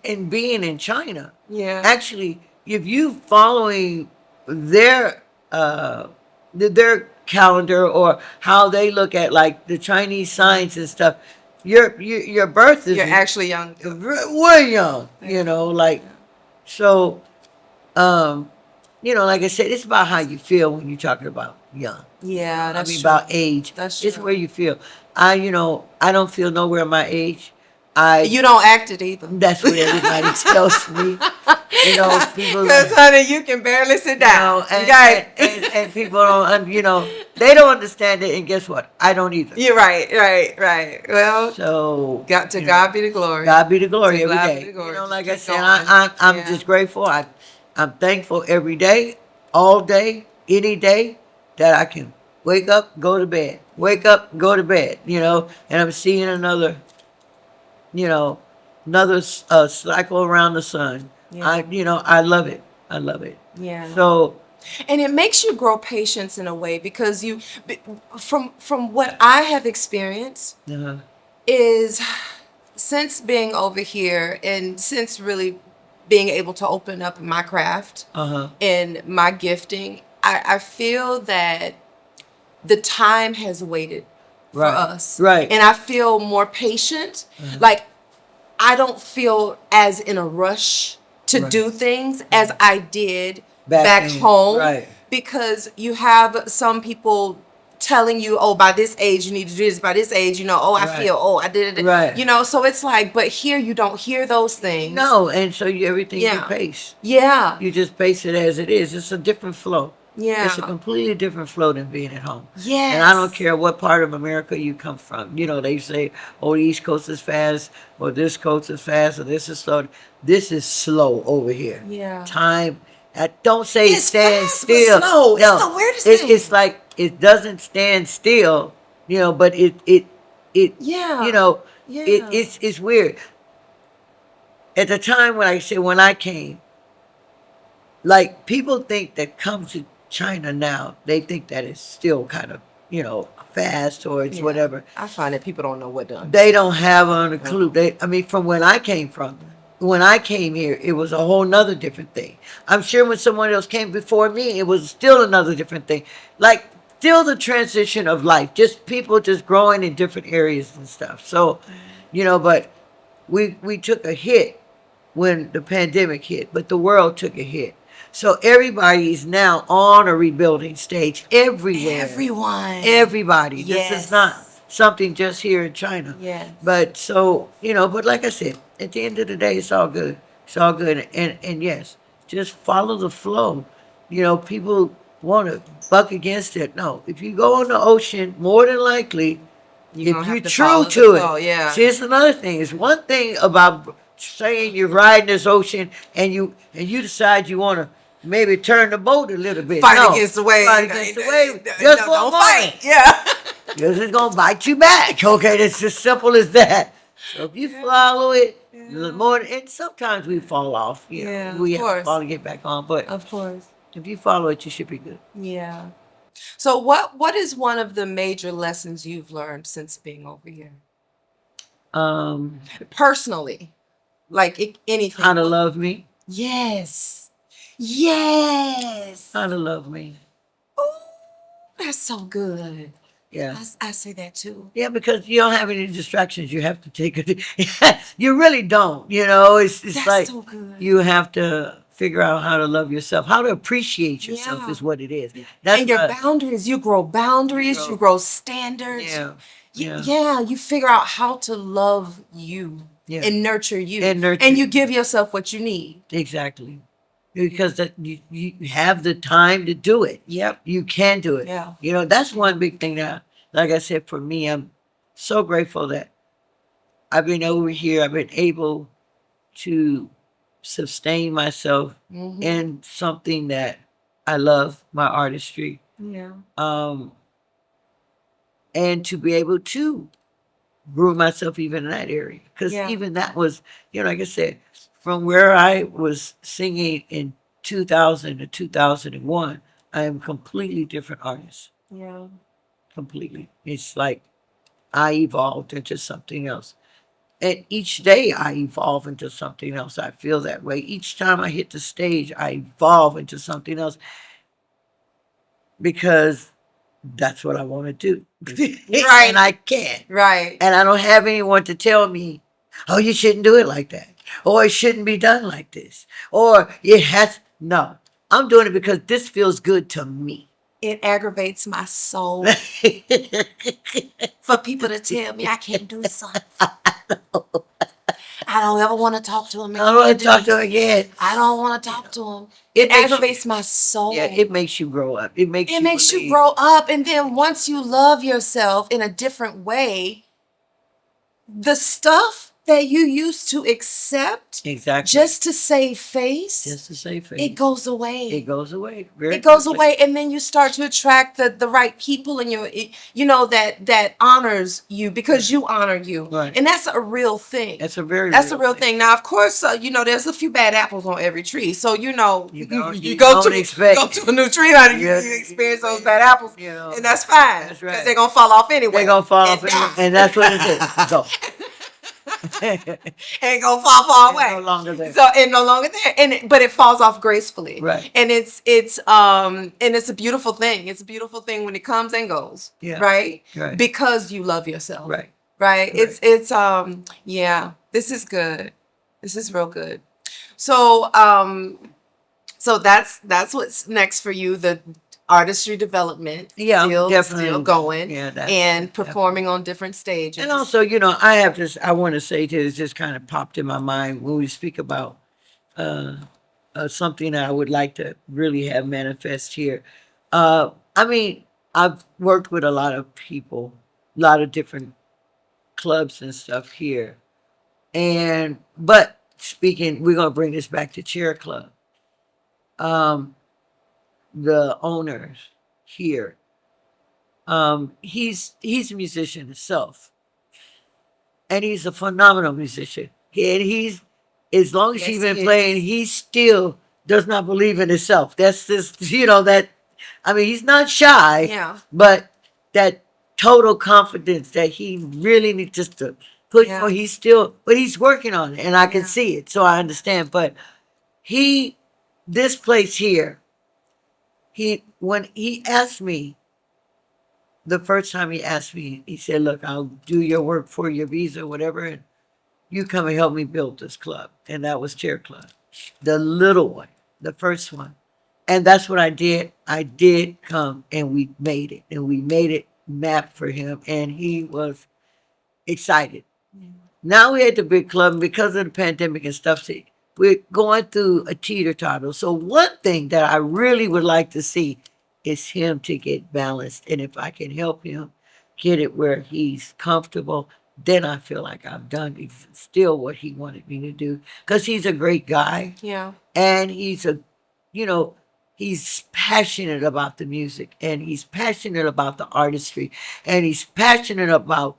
And being in China, Yeah. actually, if you following their calendar or how they look at the Chinese signs and stuff, your birth is You're actually young. way young. So, like I said, it's about how you feel when you're talking about young. Yeah, that's true. About age. That's It's true. where you feel. I don't feel nowhere my age. You don't act it either. That's what everybody tells me. People. Because, honey, you can barely sit down. And people don't, they don't understand it. And guess what? I don't either. You're right. Well, So God be the glory. God be the glory To every God day. be the glory. Like Keep I said, going. I'm Yeah. just grateful. I'm thankful every day, all day, any day that I can wake up, go to bed. wake up, go to bed, and I'm seeing another, you know, another cycle around the sun. Yeah. I love it. I love it. Yeah. So, And it makes you grow patience in a way because from what I have experienced uh, is since being over here and since really being able to open up my craft and my gifting, I feel that the time has waited for right, us. right. And I feel more patient. Like I don't feel as in a rush to Right. do things as I did Back back then, home. right. Because you have some people telling you, oh, by this age you need to do this, by this age, oh, I Right. feel, oh, I did it. Right. So it's like, but here you don't hear those things. No, and so everything you Yeah. pace. Yeah. You just pace it as it is. It's a different flow. Yeah. It's a completely different flow than being at home. Yes. And I don't care what part of America you come from. They say, oh, the East Coast is fast, or this coast is fast, or this is slow. This is slow over here. Yeah. Time. Don't say It's stand fast, but still. slow. It's No, the weirdest thing. It's like it doesn't stand still, but it Yeah. Yeah. it's weird. At the time when I came, like people think that come to China now, they think that it's still kind of, fast or it's Yeah. whatever. I find that people don't know what to They don't have a clue. From when I came here, it was a whole nother different thing. I'm sure when someone else came before me, it was still another different thing. Like still the transition of life, just people just growing in different areas and stuff. So, but we took a hit when the pandemic hit, but the world took a hit. So everybody's now on a rebuilding stage everywhere. Everyone. Everybody. Yes. This is not something just here in China. Yes. But so, but like I said, at the end of the day, it's all good. It's all good. And yes, just follow the flow. People want to buck against it. No, if you go on the ocean, more than likely, You're if gonna you're have to true follow the to flow, it. yeah. See, it's another thing. It's one thing about saying you're riding this ocean and you decide you want to maybe turn the boat a little bit. Fight No, against the wave. Fight against the wave. Just for a don't moment. fight. Yeah. Because it's going to bite you back. Okay, it's as simple as that. So if you follow it, more, and sometimes we fall off. Yeah, we of have to course. fall and get back on. But Of course. if you follow it, you should be good. Yeah. So what is one of the major lessons you've learned since being over here? Personally, like anything. How to love me. Yes. Yes. How to love me. Oh, that's so good. Yeah. I say that too. Yeah, because you don't have any distractions. You have to take it. You really don't. It's That's like so good. you have to figure out how to love yourself, how to appreciate yourself Yeah. is what it is. That's And your what- boundaries, you grow boundaries, you grow standards. Yeah. Yeah, you figure out how to love you Yeah. and nurture you. And nurture And you you. give yourself what you need. Exactly. Because that you have the time to do it. Yep. You can do it. Yeah. That's one big thing that, like I said, for me, I'm so grateful that I've been over here. I've been able to sustain myself Mhm. in something that I love, my artistry. Yeah. And to be able to groom myself even in that area. Because Yeah. even that was, like I said, from where I was singing in 2000 to 2001, I am a completely different artist. Yeah. Completely. It's like I evolved into something else. And each day I evolve into something else. I feel that way. Each time I hit the stage, I evolve into something else because that's what I want to do. Right. And I can. Right. And I don't have anyone to tell me, oh, you shouldn't do it like that. Or it shouldn't be done like this. Or it has, no. I'm doing it because this feels good to me. It aggravates my soul for people to tell me I can't do something. I don't ever want to talk to him again. I don't want to talk to him again. I don't want to talk to him. It It makes aggravates my soul. Yeah, it makes you grow up. It makes It you makes believe. you grow up. And then once you love yourself in a different way, the stuff that you used to accept Exactly. just to save face, Just to say face. it goes away. It goes away. Very It goes quickly. away, and then you start to attract the right people in your, you know, that honors you because you honor you, Right. and that's a real thing. That's a very That's a real real thing. Now, of course, you know, there's a few bad apples on every tree, so you know, You you don't go expect- to a new tree, honey, Yeah. you experience those bad apples, You know, and that's fine. that's right. Because they're gonna fall off anyway. They're gonna fall off, die. and that's what it is. So Ain't gonna fall far away. no longer there. So and no longer there, but it falls off gracefully, Right. And it's a beautiful thing. It's a beautiful thing when it comes and goes, Yeah. right? Right. Because you love yourself, Right. Right. It's yeah. This is good. This is real good. So so that's what's next for you. The artistry development, Yeah, definitely. still going, Yeah, that's- and performing on different stages. And also, you know, I want to say too, it's just kind of popped in my mind when we speak about something that I would like to really have manifest here. I mean, I've worked with a lot of people, a lot of different clubs and stuff here. But speaking, we're gonna bring this back to Chair Club. The owners here, he's a musician himself, and he's a phenomenal musician. And he's, as long as Yes, he's been he playing, he still does not believe in himself. That's just, you know, that, I mean, he's not shy, Yeah. but that total confidence that he really needs just to put, Yeah. but he's working on it, and I can Yeah. see it, so I understand. But this place here, when he asked me, the first time he asked me, he said, look, I'll do your work for your visa, whatever, and you come and help me build this club. And that was Chair Club, the little one, the first one. And that's what I did. I did come, and we made it. And we made it map for him, and he was excited. Now we're at the big club, and because of the pandemic and stuff, see, we're going through a teeter-totter. So one thing that I really would like to see is him to get balanced. And if I can help him get it where he's comfortable, then I feel like I've done still what he wanted me to do. Because he's a great guy, Yeah. and he's passionate about the music, and he's passionate about the artistry, and he's passionate about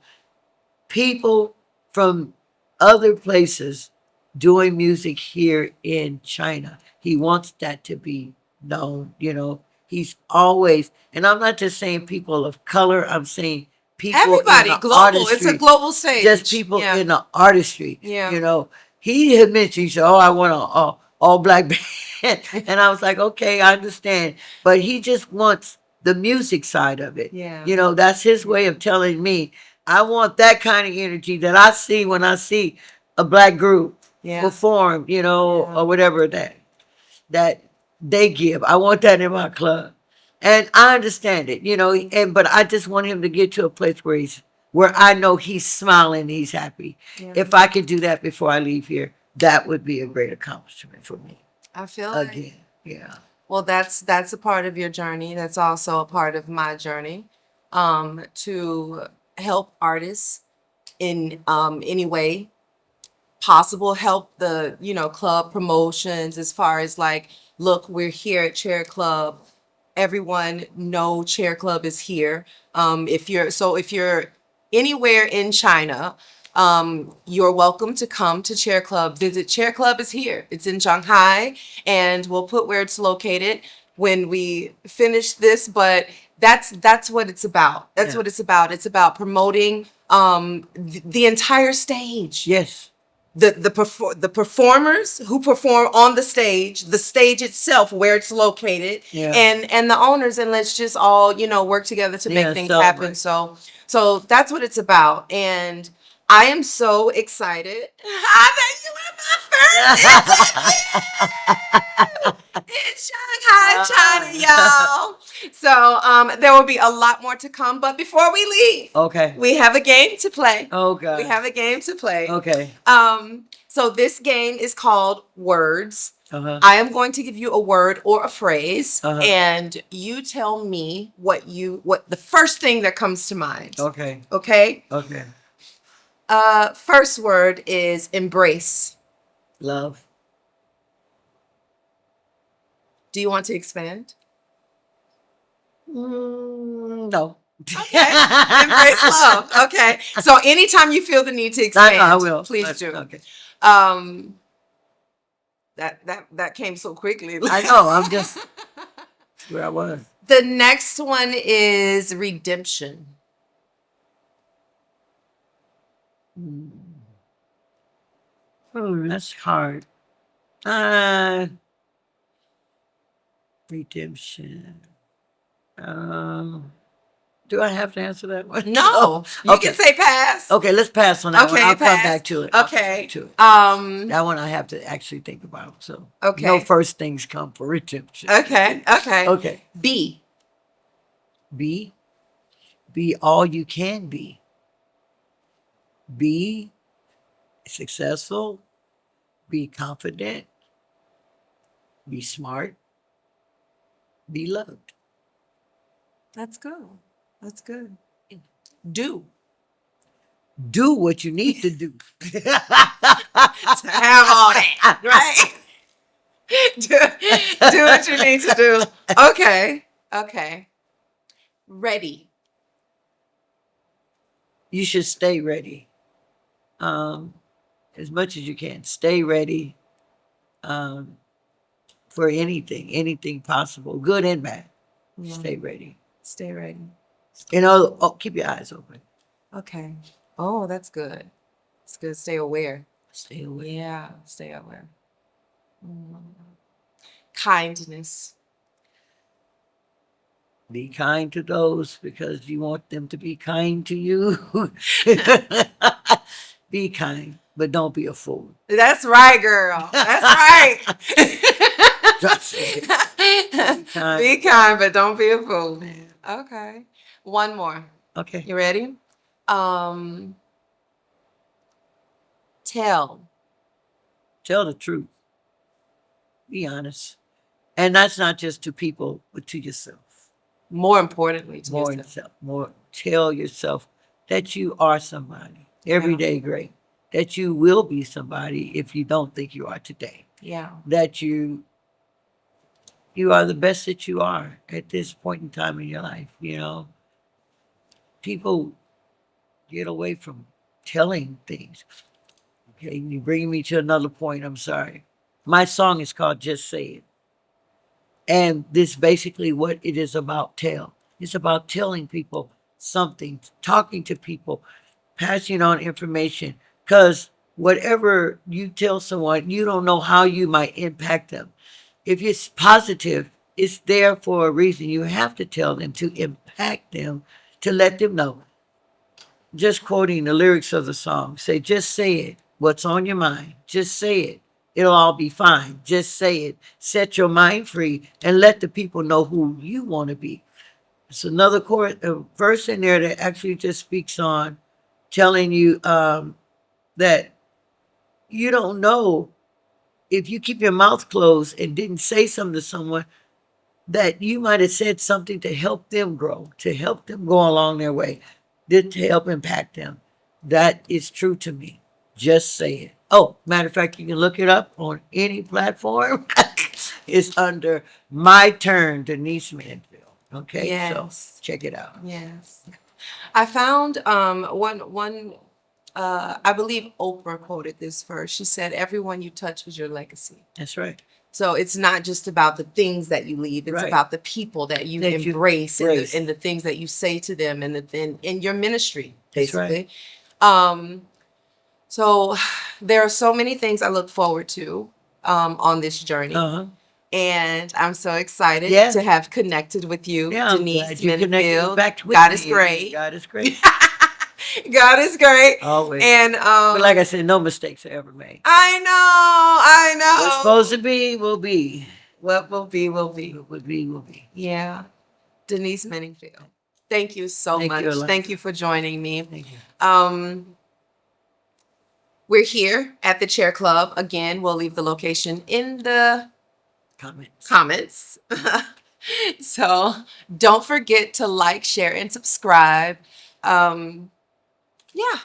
people from other places doing music here in China. He wants that to be known, you know. He's always, and I'm not just saying people of color, I'm saying people Everybody, in the global. artistry, It's a global stage. just people Yeah. in the artistry. Yeah. You know, he had mentioned, he said, oh, I want an all black band. And I was like, okay, I understand. But he just wants the music side of it. Yeah. You know, that's his way of telling me, I want that kind of energy that I see when I see a black group Yeah. perform, you know, Yeah. or whatever that they give. I want that in my club. And I understand it, you know, but I just want him to get to a place where I know he's smiling, he's happy. Yeah. If I could do that before I leave here, that would be a great accomplishment for me. I feel like, Again. Yeah. well, that's a part of your journey. That's also a part of my journey, to help artists in any way possible. Help the club promotions as far as like, look, we're here at Chair Club. Everyone know Chair Club is here. If you're anywhere in China, you're welcome to come to Chair Club. Visit Chair Club is here. It's in Shanghai, and we'll put where it's located when we finish this. But that's what it's about. That's Yeah. what it's about. It's about promoting the entire stage. Yes. The performers who perform on the stage itself, where it's located, Yeah. and the owners, and let's just all work together to make Yeah, things celebrate. happen. So that's what it's about, and I am so excited that you were my first in Shanghai, China, y'all. So there will be a lot more to come, but before we leave, Okay. we have a game to play. Oh, God. We have a game to play. Okay. So this game is called Words. Uh-huh. I am going to give you a word or a phrase, Uh-huh. and you tell me what the first thing that comes to mind. Okay. Okay? Okay. First word is embrace. Love. Do you want to expand? No. Okay. Embrace love. Okay. So anytime you feel the need to expand, I will. please do. Okay. Um, that came so quickly. I know. I'm just where I was. The next one is redemption. Oh, that's hard. Redemption. Do I have to answer that one? No, you Okay. can say pass. Okay, let's pass on that one. Okay, I'll come pass. back to it. I'll come Okay. back to it. Um. That one I have to actually think about. So Okay. no first things come for redemption. Okay. Okay. Okay. B. Be all you can be. Be successful. Be confident. Be smart. Be loved. That's good. That's good. Do. Do what you need to do. To have all that, right? do what you need to do. Okay. Okay. Ready. You should stay ready. As much as you can. Stay ready for anything possible, good and bad. Stay ready. Stay ready. Keep your eyes open. Okay. Oh, that's good. It's good. Stay aware. Stay aware. Yeah. Stay aware. Kindness. Be kind to those because you want them to be kind to you. Be kind, but don't be a fool. That's right, girl. That's right. Just say it. Be kind, but don't be a fool. Okay. One more. Okay. You ready? Tell. Tell the truth. Be honest. And that's not just to people, but to yourself. More importantly, to More yourself. tell yourself that you are somebody. Every day great. That you will be somebody if you don't think you are today. Yeah. That you are the best that you are at this point in time in your life. People get away from telling things. Okay, you bring me to another point. I'm sorry. My song is called Just Say It. And this basically what it is about. It's about telling people something, talking to people, passing on information. Because whatever you tell someone, you don't know how you might impact them. If it's positive, it's there for a reason. You have to tell them to impact them, to let them know. Just quoting the lyrics of the song, say, just say it. What's on your mind? Just say it. It'll all be fine. Just say it. Set your mind free and let the people know who you want to be. It's another verse in there that actually just speaks on telling you that you don't know if you keep your mouth closed and didn't say something to someone, that you might have said something to help them grow, to help them go along their way, to help impact them. That is true to me. Just say it. Oh, matter of fact, you can look it up on any platform. It's under My Turn, Denise Mininfield. Okay, Yes. So check it out. Yes. I found one I believe Oprah quoted this first. She said, everyone you touch is your legacy. That's right. So it's not just about the things that you leave. It's Right. about the people that you That you embrace embrace. and the things that you say to them and in your ministry, That's right. basically. So there are so many things I look forward to on this journey. Uh-huh. And I'm so excited Yeah. to have connected with you, Yeah, I'm Denise glad you connected Mininfield. back with God me. is great. God is great. God is great. Always. And But like I said, no mistakes are ever made. I know. What's supposed to be will be. What will be, will be. What would be will be. Yeah. Denise Mininfield. Thank you so Thank much. you, Alana. Thank you for joining me. Thank you. We're here at the Chair Club. Again, we'll leave the location in the comments. So don't forget to like, share, and subscribe. Yeah.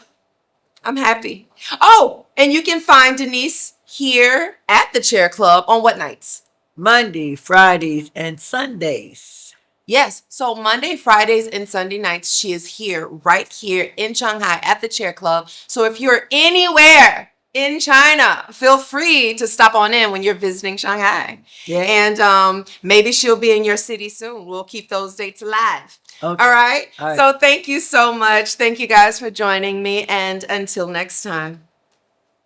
I'm happy. Oh, and you can find Denise here at the Chair Club on what nights? Monday, Fridays, and Sundays. Yes, so Monday, Fridays, and Sunday nights, she is here, right here in Shanghai at the Chair Club. So if you're anywhere in China, feel free to stop on in when you're visiting Shanghai. Yeah. And maybe she'll be in your city soon. We'll keep those dates alive. Okay. All right? All right. So thank you so much. Thank you guys for joining me. And until next time,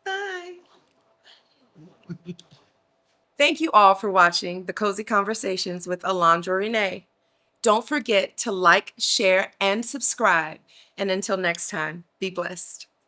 bye. Thank you all for watching the Cozy Conversations with Alondra Renee. Don't forget to like, share, and subscribe. And until next time, be blessed.